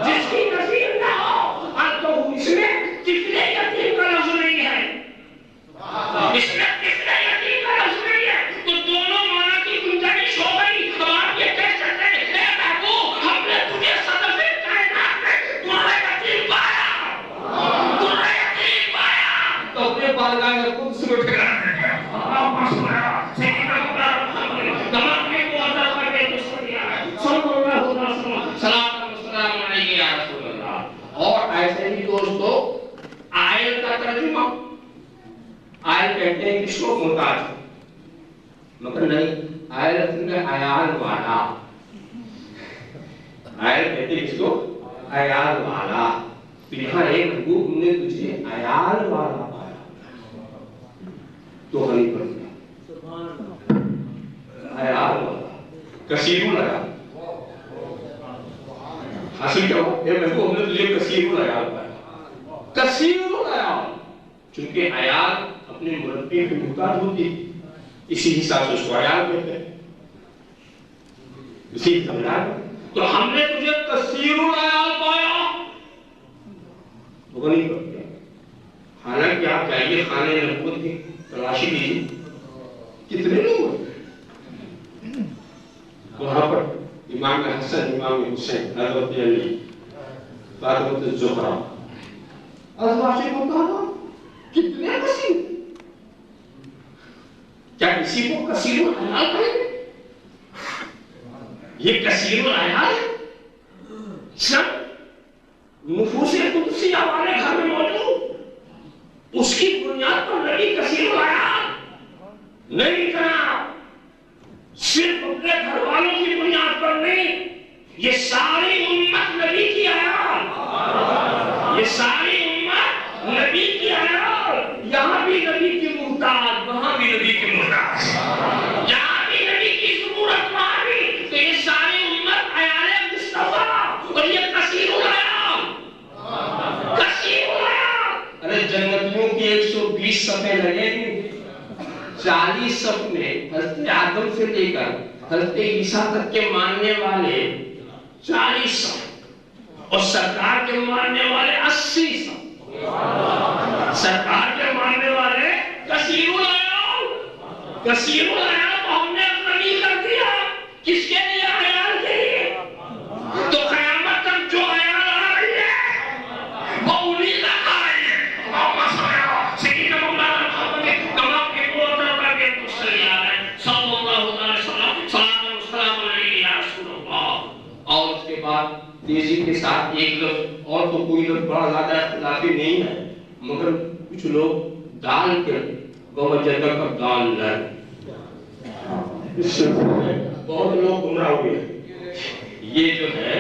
جس کی نظیر نہ ہو. اب تو اس میں طفل یتیم کا لفظ نہیں ہے. اس میں طفل یتیم کا لفظ نہیں ہے. تو دونوں معنی کی گنجائش ہو گئی. اب آپ یہ کہہ سکتے ہیں اے محبوب ہم نے تجھے صدف کائنات میں در یتیم پایا. در یتیم پایا تو اپنے بالگاہ میں خود سے اٹھ کر اور ایسے ہی دوستو آئل کا ترجمہ آئل کہتے ہیں کس کو محتاج مگر نہیں آئل میں عیال والا. آئل کہتے ہیں کس کو عیال والا. تو یہاں ایک محبوب نے تجھے عیال والا پایا. کثیر العیال. حاصل کیا ہوا؟ اے محبوب ہم نے تجھے کثیر العیال پایا. کثیر العیال چونکہ عیال اپنے مربی کے محتاج ہوتی اسی حساب سے اس کو عیال کہتے ہیں. اسی طرح تو ہم نے تجھے کثیر العیال پایا. وہ نہیں کرتے. حالانکہ آپ جائیے خانے نبوت کی تلاشی کیجیے کتنے لوگ ہیں وہاں پر. امام حسن، امام حسین، حضرت علی، فاطمہ الزہرا، ازواج مطہرات کتنے کثیر. کیا کسی کو کثیر العیال کہیں گے؟ یہ کثیر العیال ہے. سب نفوس قدسی ہمارے گھر میں موجود، اس کی بنیاد پر نبی کثیر العیال نہیں کہا. صرف اپنے گھر والوں کی بنیاد پر نہیں، یہ ساری امت نبی کی عیال، یہ ساری امت نبی کی عیال. یہاں بھی نبی کی محتاج، وہاں بھی نبی کی محتاج، یہاں بھی نبی کی ضرورت، وہاں بھی. تو یہ ساری امت عیال مصطفیٰ اور یہ کثیر العیال، کثیر العیال. ارے جنتیوں کی 120 صفیں لگے گی. 40 صف میں حضرت آدم سے لے کر حضرت عیسیٰ تک کے ماننے والے 40 صف اور سرکار کے ماننے والے 80 صف. سرکار کے ماننے والے کثیر العیال، کثیر العیال کو ہم نے غنی کر دیا. کس کے لیے؟ عیال کے لیے. تو قیامت تک جو عیال آ رہی ہے وہ انہیں تک آ رہی ہے. سیدنا مولانا تمام کے بولتا کر کے کچھ چلی آ رہے ہیں صلی اللہ علیہ وسلم. صلاۃ و سلام علیہ یا رسول اللہ. اور اس کے بعد تیزی کے ساتھ ایک لفظ اور تو کوئی لفظ بڑا زیادہ اختلافی نہیں ہے، مگر کچھ لوگ دال کے وجدہ کا دال لائے، اس سے بہت لوگ گمراہ ہوئے. یہ جو ہے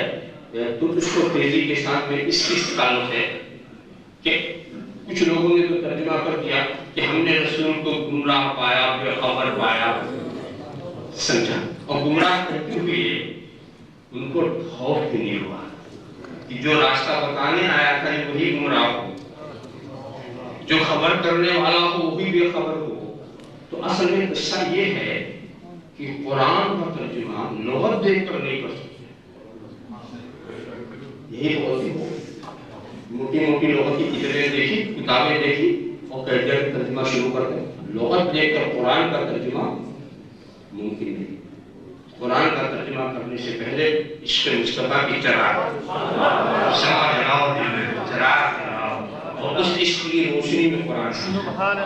تو اس کو تیزی کے ساتھ میں اس کی تعلق ہے کہ کچھ لوگوں نے تو ترجمہ کر دیا کہ ہم نے رسول کو گمراہ پایا، بے خبر پایا، سمجھا. اور گمراہ کرتے ہوئے ان کو خوف بھی نہیں ہوا کہ جو راستہ بتانے آیا تھا وہی گمراہ ہو، جو خبر کرنے والا ہو وہی بے خبر ہو. تو اصل میں قصہ یہ ہے کہ قرآن کا ترجمہ لغت دیکھ کر نہیں کر سکتے. یہی غلطی ہو. موٹی موٹی لغت کی کتابیں دیکھی، کتابیں دیکھی اور کہتے ہیں ترجمہ شروع کرتے ہیں. لغت دیکھ کر قرآن کا ترجمہ ممکن نہیں. قرآن کا ترجمہ کرنے سے پہلے عشق مصطفیٰ کی چراغ جلاؤ، چراغ جلاؤ اور اس عشق کی روشنی میں قرآن سبحان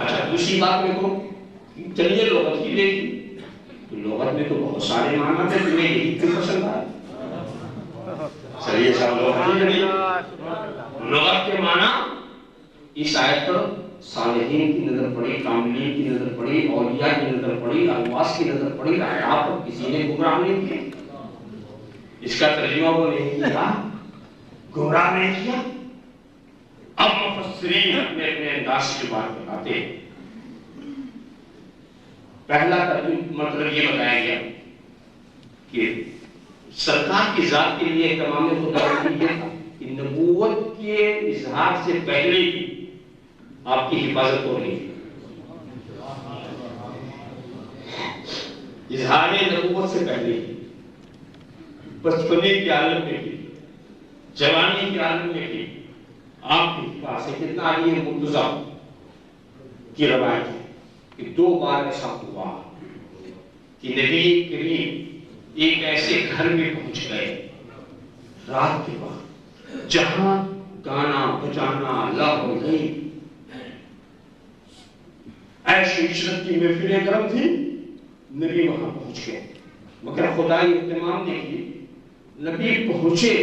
اچھا. دوسری بات دیکھو، چلیے لغت کی دیکھی تو لغت میں تو بہت سارے معنی تھے، تمہیں یہی کیوں پسند آئے؟ چلیے صاحب لغت کے معنی اس آیت پر صالحین کی نظر پڑی، کاملین کی نظر پڑی، اولیاء کی نظر پڑی، اغواص کی نظر پڑی. آپ پر کسی نے گمراہ نہیں کیا. اس کا ترجمہ وہ نہیں کیا، گمراہ نہیں کیا. اب مفسرین اپنے اپنے انداز سے بات بتاتے ہیں. پہلا مطلب یہ بتایا گیا کہ سرکار کی ذات کے لیے تمام خدا یہ تھا کہ نبوت کے اظہار سے پہلے ہی آپ کی حفاظت ہو رہی ہے. اظہار نبوت سے پہلے ہی بچپنے کے عالم میں بھی، جوانی کے عالم میں بھی آپ کے پاس ہے. کتنا علی مرتضی کی روایت ہے کہ 2 بار ایسا ہوا کہ نبی کریم ایک ایسے گھر میں پہنچ گئے رات کے وقت جہاں گانا بجانا لہو نہیں، عیش و عشرت کی محفلیں گرم تھی. نبی وہاں پہنچ گئے مگر خدائی اہتمام نے کی. نبی پہنچے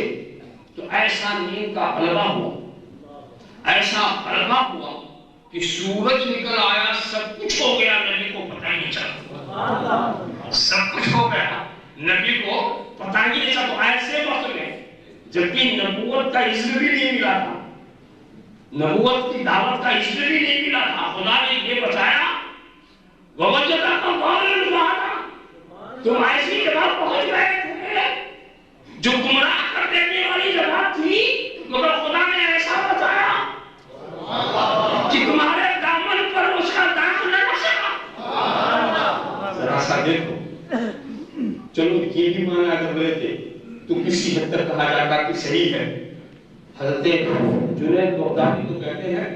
تو ایسا نیند کا غلبہ ہوا، ایسا غلبہ ہوا کہ سورج نکل آیا، سب کچھ ہو گیا، نبی کو پتہ ہی نہیں چلا. سب کچھ ہو گیا، نبی کو پتہ ہی نہیں چلا. تو ایسے وقت میں جبکہ نبوت کا عزم بھی نہیں ملا تھا، نبوت کی دعوت کا اس میں بھی نہیں ملا تھا. خدا نے یہ بتایا وَوَجَّدَكَ ضَالًّا فَهَدَىٰ. تم ایسی جگہ پہنچ گئے تھے جو گمراہ کر دینے والی جگہ تھی، مگر خدا نے ایسا بتایا کہ تمہارے دامن پر اس کا داغ نہ لگ سکا. ذرا سا دیکھو، چلو یہ بھی مانا کر رہے تھے تو کسی حد تک کہا جاتا کہ صحیح ہے. حضرت جنید بغدادی تو کہتے ہیں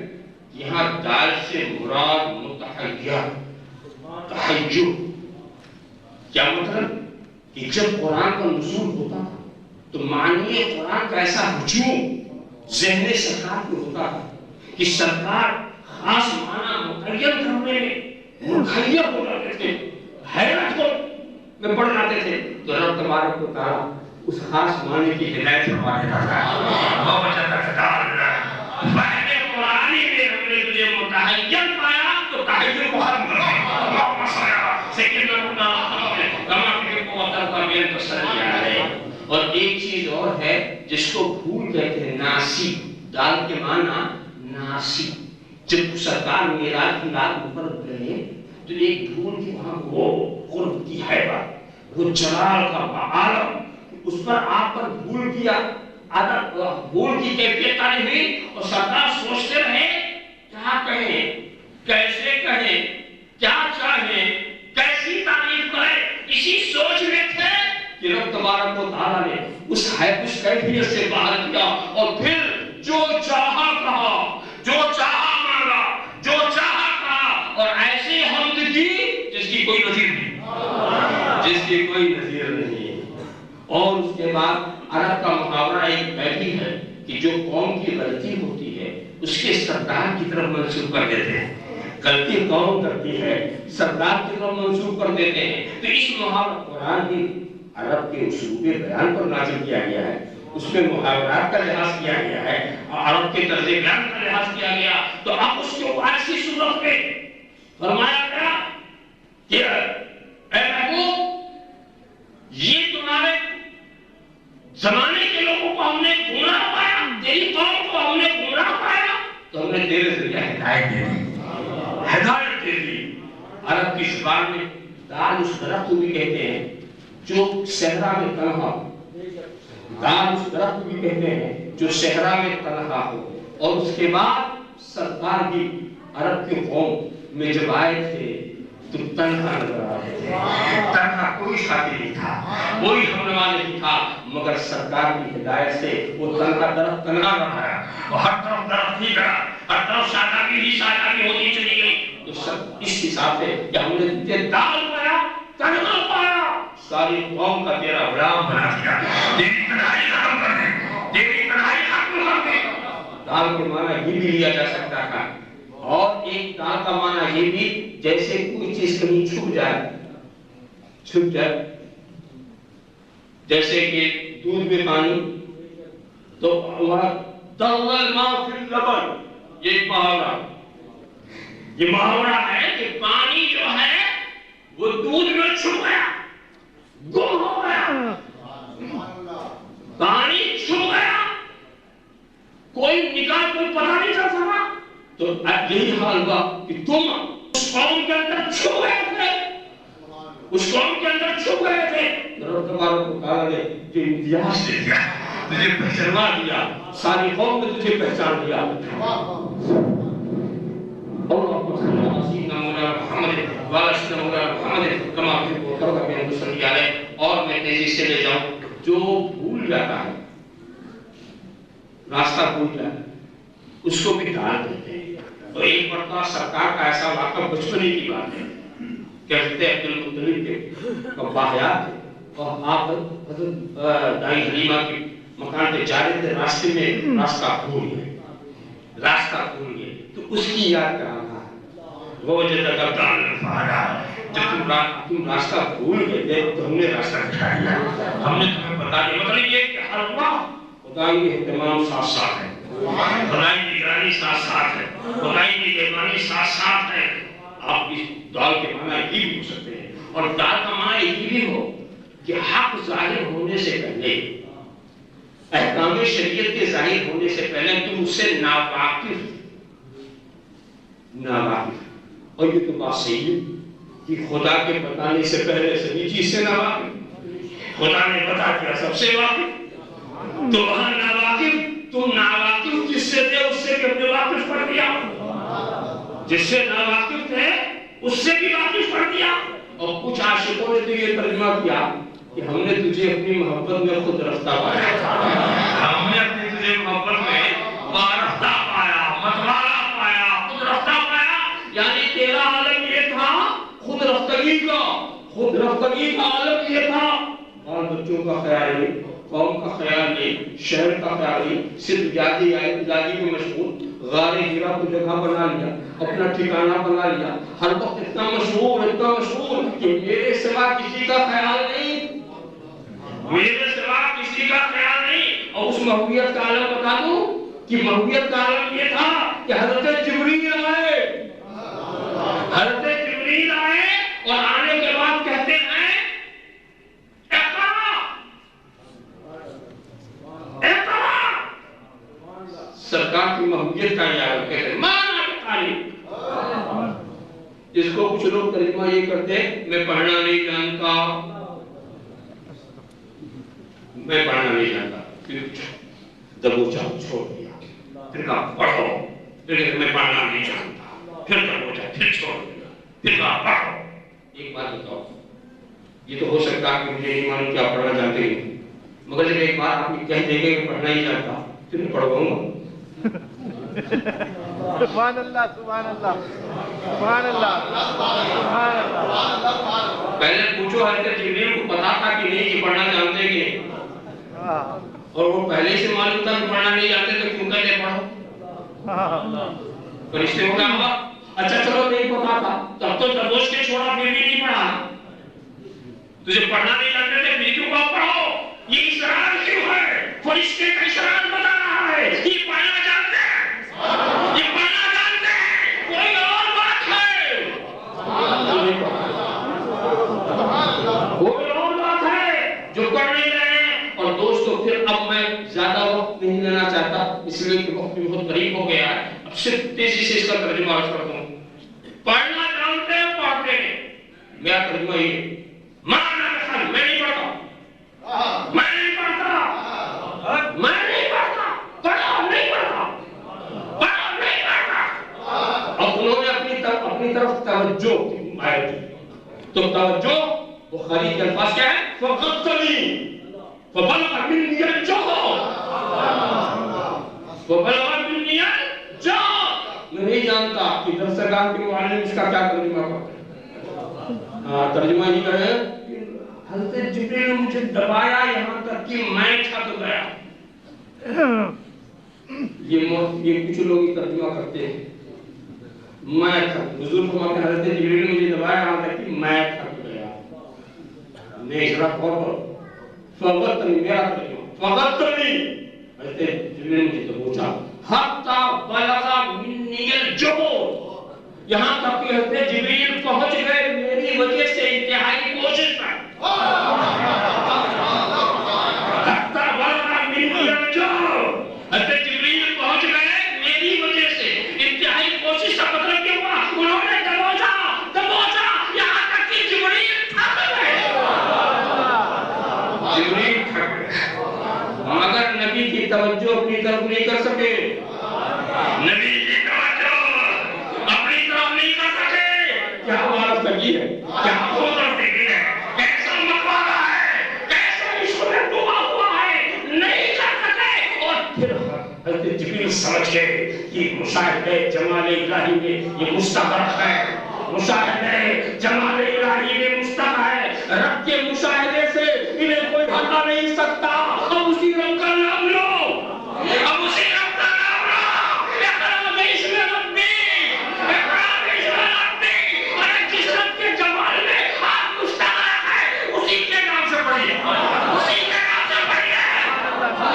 یہاں دال سے مراد متحیر، تحیر. کیا مطلب کہ جب قرآن کا نزول ہوتا تھا تو معنی قرآن کا ایسا ہجوم ذہن سرکار میں ہوتا تھا کہ سرکار خاص معنی متعین کرنے میں متحیر ہو جاتے تھے، حیرت میں پڑ جاتے تھے. تو رب تبارک و تعالیٰ اس خاص معنی کی ہدایت فرما دیتا تھا. فہم قرآنی میں ہم نے تجھے متحیر پایا تو تحیر کو ختم کرو. اور ایک چیز اور ہے جس کو بھول کہتے ہیں، ناسی. دال کے معنی ناسی. جب سرکار معراج کی رات اوپر گئے تو ایک بھول کی وہاں وہ قرب کی حیبت، وہ جلال کا عالم اس پر آپ پر بھول کیا. بھول کی کیفیت تاری ہوئی اور سرکار سوچتے رہے کیا کہیں، کیسے کہیں، کیا چاہیں، کیسی تعریف کریں. اسی سوچ میں تھے کہ رب تبارک و تعالیٰ نے اس کیفیت سے باہر کیا اور پھر جو چاہا کہا، جو چاہا مانگا، جو چاہا کہا، اور ایسی حمد کی جس کی کوئی نظیر نہیں، جس کی کوئی نظیر نہیں. اور اس کے بعد عرب کا محاورہ ایک بیٹھی ہے کہ جو قوم کی غلطی ہوتی ہے اس کے سردار کی طرف منسوب کر دیتے ہیں. غلطی قوم کرتی ہے، سردار کی طرف منسوب کر دیتے ہیں. تو اس محاورہ قرآن کی عرب کے اسلوب بیان پر نازل کیا گیا ہے، اس میں محاورات کا لحاظ کیا گیا ہے، عرب کے طرز بیان کا لحاظ کیا گیا. تو اب اس کو ایسی صورت میں فرمایا گیا کہ اے محبوب، یہ تمہارے زمانے کے لوگوں کو ہم نے گمراہ پایا، تیری قوم کو ہم نے گمراہ پایا، تو ہم نے تیرے ذریعہ ہدایت دے دی، ہدایت دے دی. عرب کی زبان میں دال اس درخت کو بھی کہتے ہیں جو صحرا میں تنہا ہو. دال اس درخت کو بھی کہتے ہیں جو صحرا میں تنہا ہو. اور اس کے بعد سرکار بھی عرب کی قوم میں جب آئے تھے تو تنہا نظر آ رہے تھے. تنہا کوئی ساتھی نہیں تھا، کوئی ہمنوا نہیں تھا، مگر سرکار کی ہدایت سے وہ تنہا درخت تنہا رہا ہے. اور ہر طرف درخت ہی گیا، ہر طرف شادابی ہی شادابی ہوتی چلی گئی. تو سب اس حساب سے کہ ہم نے دال پایا، تنہا پایا، ساری قوم کا تیرا غلام بنا دیا، تیری تنہائی ختم کر دے، تیری تنہائی ختم کر دے. دال کے معنی یہ بھی لیا جا سکتا تھا. اور ایک دال کا معنی یہ بھی جیسے کوئی چیز کہیں چھپ جائے، جیسے کہ دودھ میں پانی، تو وہاں دغل ما فی اللبن، یہ محاورہ ہے کہ پانی جو ہے وہ دودھ میں چھپ گیا، گم ہو گیا. پانی چھپ گیا، کوئی نکال کوئی پتہ نہیں چل سکا. تو یہی حال ہوا کہ تم اس قوم کے اندر چھپ گئے تھے، اس قوم کے اندر چھپ گئے تھے. رب تبارک و تعالیٰ نے جو امتیاز دے دیا، تجھے پہچانوا دیا، ساری قوم نے تجھے پہچان دیا. اللهم صل على سيدنا مولانا محمد وعلى سيدنا مولانا محمد كما تحب بين صلی علیہ. اور میں تیزی سے لے جاؤں، جو بھول جاتا ہے، راستہ بھول جاتا ہے، اس کو بھی دال کہتے ہیں. اور ایک مرتبہ سرکار کا ایسا واقعہ بچپنے کی بات ہے کہ حضرت عبدالمطلب کے باحیات تھے اور آپ حضرت دائی حلیمہ کے مکان پہ جا رہے تھے، راستے میں راستہ بھول گئے. تو اس کی یاد کرانا ہے. وہ جب تم راستہ بھول گئے تھے تو ہم نے راستہ دکھا دیا، ہم نے تمہیں بتا دیا. مطلب یہ کہ ہر وقت خدائی کی اہتمام ساتھ ساتھ ہے، خدائی کی نگرانی ساتھ ساتھ ہے، خدائی کی مہربانی ساتھ ساتھ ہے. آپ اس دال کے معنی یہ بھی ہو سکتے ہیں، اور دال کا معنی یہ بھی ہو کہ حق ظاہر ہونے سے پہلے احکام شریعت کے ظاہر ہونے سے پہلے تم اس سے ناواقف اور یہ تو بات صحیح ہے کہ خدا کے بتانے سے پہلے سبھی چیز سے ناواقف، خدا نے بتا دیا سب سے واقف، تو وہاں ناواقف، تم ناواقف جس سے تھے اس سے بھی اپنے واقف کر دیا، جس سے ناواقف تھے اس سے بھی واقف کر دیا۔ اور کچھ عاشقوں نے تو یہ ترجمہ کیا کہ ہم نے تجھے اپنی محبت میں خود رفتہ پایا، ہم نے اپنی تجھے محبت میں وارفتہ پایا، متوالا پایا، خود رفتہ پایا، یعنی تیرا عالم یہ تھا خود رفتگی کا عالم یہ تھا، اور بچوں کا خیال نہیں، قوم کا خیال نہیں، شہر کا خیال نہیں، صرف جاگی میں مشغول، غار ہیرا کو جگہ بنا لیا، اپنا ٹھکانہ بنا لیا، ہر وقت اتنا مشغول کہ میرے سوا کسی کا خیال نہیں، اور اس محبوبیت کا عالم بتا دوں کہ محبوبیت کا عالم یہ تھا کہ حضرت جبریل آئے اور آنے کے بعد کہتے ہیں سرکار کی محبوبیت کا یہ عالم کہتے ہیں مانا بخاری، جس کو کچھ لوگ ترجمہ یہ کرتے ہیں میں پڑھنا نہیں جانتا، پھر دبوچا چھوڑ دیا، پھر کہا پڑھو، پھر میں پڑھنا نہیں جانتا، پھر دبوچا، پھر چھوڑ دیا، پھر کہا پڑھو۔ ایک بات بتاؤ، یہ تو ہو سکتا ہے کہ مجھے نہیں معلوم کہ آپ پڑھنا جانتے ہیں، مگر جب ایک بار آپ کہہ دیں گے کہ پڑھنا ہی جانتا پھر میں پڑھواؤں گا۔ سبحان اللہ سبحان اللہ سبحان اللہ سبحان اللہ۔ پہلے پوچھو حضرت جبریل کو پتا تھا کہ نہیں کہ پڑھنا جانتے کہ، اور وہ پہلے سے معلوم تھا کہ پڑھنا نہیں جانتے تو کیوں کہتے پڑھو؟ فرشتے کو کیا ہوا؟ اچھا چلو نہیں پتا تھا تب تو دبوچ کے چھوڑا پھر بھی نہیں پڑھا، تجھے پڑھنا نہیں جانتے تھے پھر کیوں پڑھو؟ یہ اسرار کیوں ہے؟ فرشتے کا اسرار بتا رہا ہے یہ پڑھنا جانتے ہیں، یہ پڑھنا جانتے ہیں، کوئی اور بات ہے، کوئی اور بات ہے جو کر نہیں رہے ہیں۔ اور دوستو پھر اب میں زیادہ وقت نہیں لینا چاہتا اس لیے کہ وقت بھی بہت قریب ہو گیا ہے، اب صرف تیزی سے اس کا ترجمہ عرض کرتا ہوں۔ پڑھنا جانتے ہیں پڑھتے ہیں، میرا ترجمہ یہ مانا بخاری، میں نہیں پڑھتا، میں نہیں پڑھتا، پڑھا نہیں پڑھتا، اب انہوں نے اپنی طرف توجہ تو توجہ بخاری کے الفاظ کیا ہے؟ فَغَطَّنِي فَبَلَغَ مِنِّي الْجَهْرُ، فَبَلَغَ مِنِّي الْجَهْرُ، میں نہیں جانتا کہ درسگاہ کے معلم اس کا کیا ترجمہ کرتے ہیں۔ ترجمہ یہ ہے حضرت جبریل نے مجھے دبایا یہاں تک کہ میں تھک گیا۔ یہ کچھ لوگ ترجمہ کرتے ہیں میں تھک، حضور فرماتے ہیں حضرت جبریل نے مجھے دبایا یہاں تک کہ میں تھک گیا۔ میں اس طرح غور کرو، فغطنی، میرا ترجمہ فغطنی، حضرت جبریل نے مجھے دبوچا، حتی بلغ منی الجبر، یہاں تک کہ حضرت جبریل پہنچ گئے میری وجہ سے انتہائی کوشش میں، حتی بلغ منی الجبر، حضرت جبریل پہنچ گئے میری وجہ سے انتہائی کوشش کا مطلب کیا ہوا؟ انہوں نے دبوچا یہاں تک کہ جبریل تھک گئے، مگر نبی کی توجہ اپنی طرف نہیں کر سکے، نبی کی توجہ اپنی طرف نہیں کر سکے۔ کیا بات کہی ہے، کیا قدرت دیکھی ہے، کیسا مقبرہ ہے، کیسا عشق میں ڈوبا ہوا ہے، نہیں کر سکے۔ اور پھر حضرت جبریل سمجھ گئے کہ مشاہدہ جمال الہی میں یہ مستغرق ہے، مشاہدہ جمال الہی میں مستغرق ہے، رب کے مشاہدے سے انہیں کوئی ہٹا نہیں سکتا۔ اب اسی رب کا نام لو، اب اسی رب کا نام لو، اقرا باسم ربی، اقرا باسم ربی، اور جس رب کے جمال میں آپ مستغرق ہے اسی کے نام سے پڑھیے، اسی کے نام سے پڑھیے۔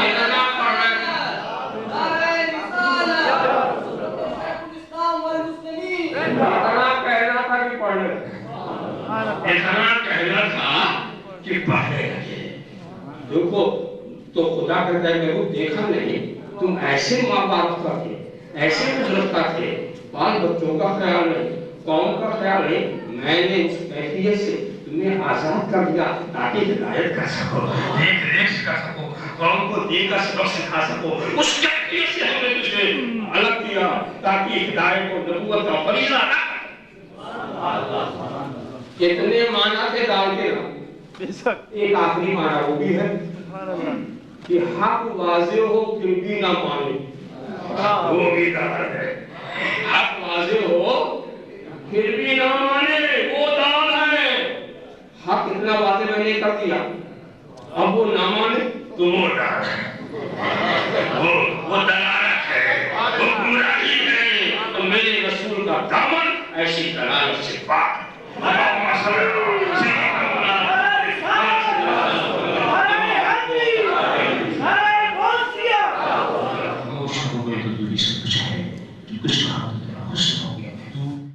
اتنا پڑھ رہے ہیں، اتنا کہنا تھا کہ پڑھنے، اتنا کہنا تھا کہ پڑھنے لگے۔ دیکھو تو خدا کرتا ہے میں وہ دیکھا نہیں، تم ایسے ماں باپ کا تھے، ایسے بزرگتا تھے، بال بچوں کا خیال نہیں، قوم کا خیال نہیں، میں نے اس کیفیت سے تمہیں آزاد کر دیا تاکہ ہدایت کر سکو، دیکھ ریکھ کر سکو، قوم کو دین کا سبق سکھا سکو، اس کیفیت سے ہم نے تجھے الگ کیا تاکہ ہدایت اور نبوت کا فریضہ ادا کر۔ کتنے معنی تھے دال کے نام، ایک آخری معنی وہ بھی ہے کہ حق واضح ہو پھر بھی نہ مانے، وہ بھی دال ہے، حق واضح ہو پھر بھی نہ مانے، وہ دال ہے۔ حق اتنا واضح میں نے کر دیا، اب وہ نہ مانے تو وہ دال ہے، وہ دلالت ہے، وہ گمراہی ہے۔ تو میرے رسول کا دامن ایسی دلالت سے پاک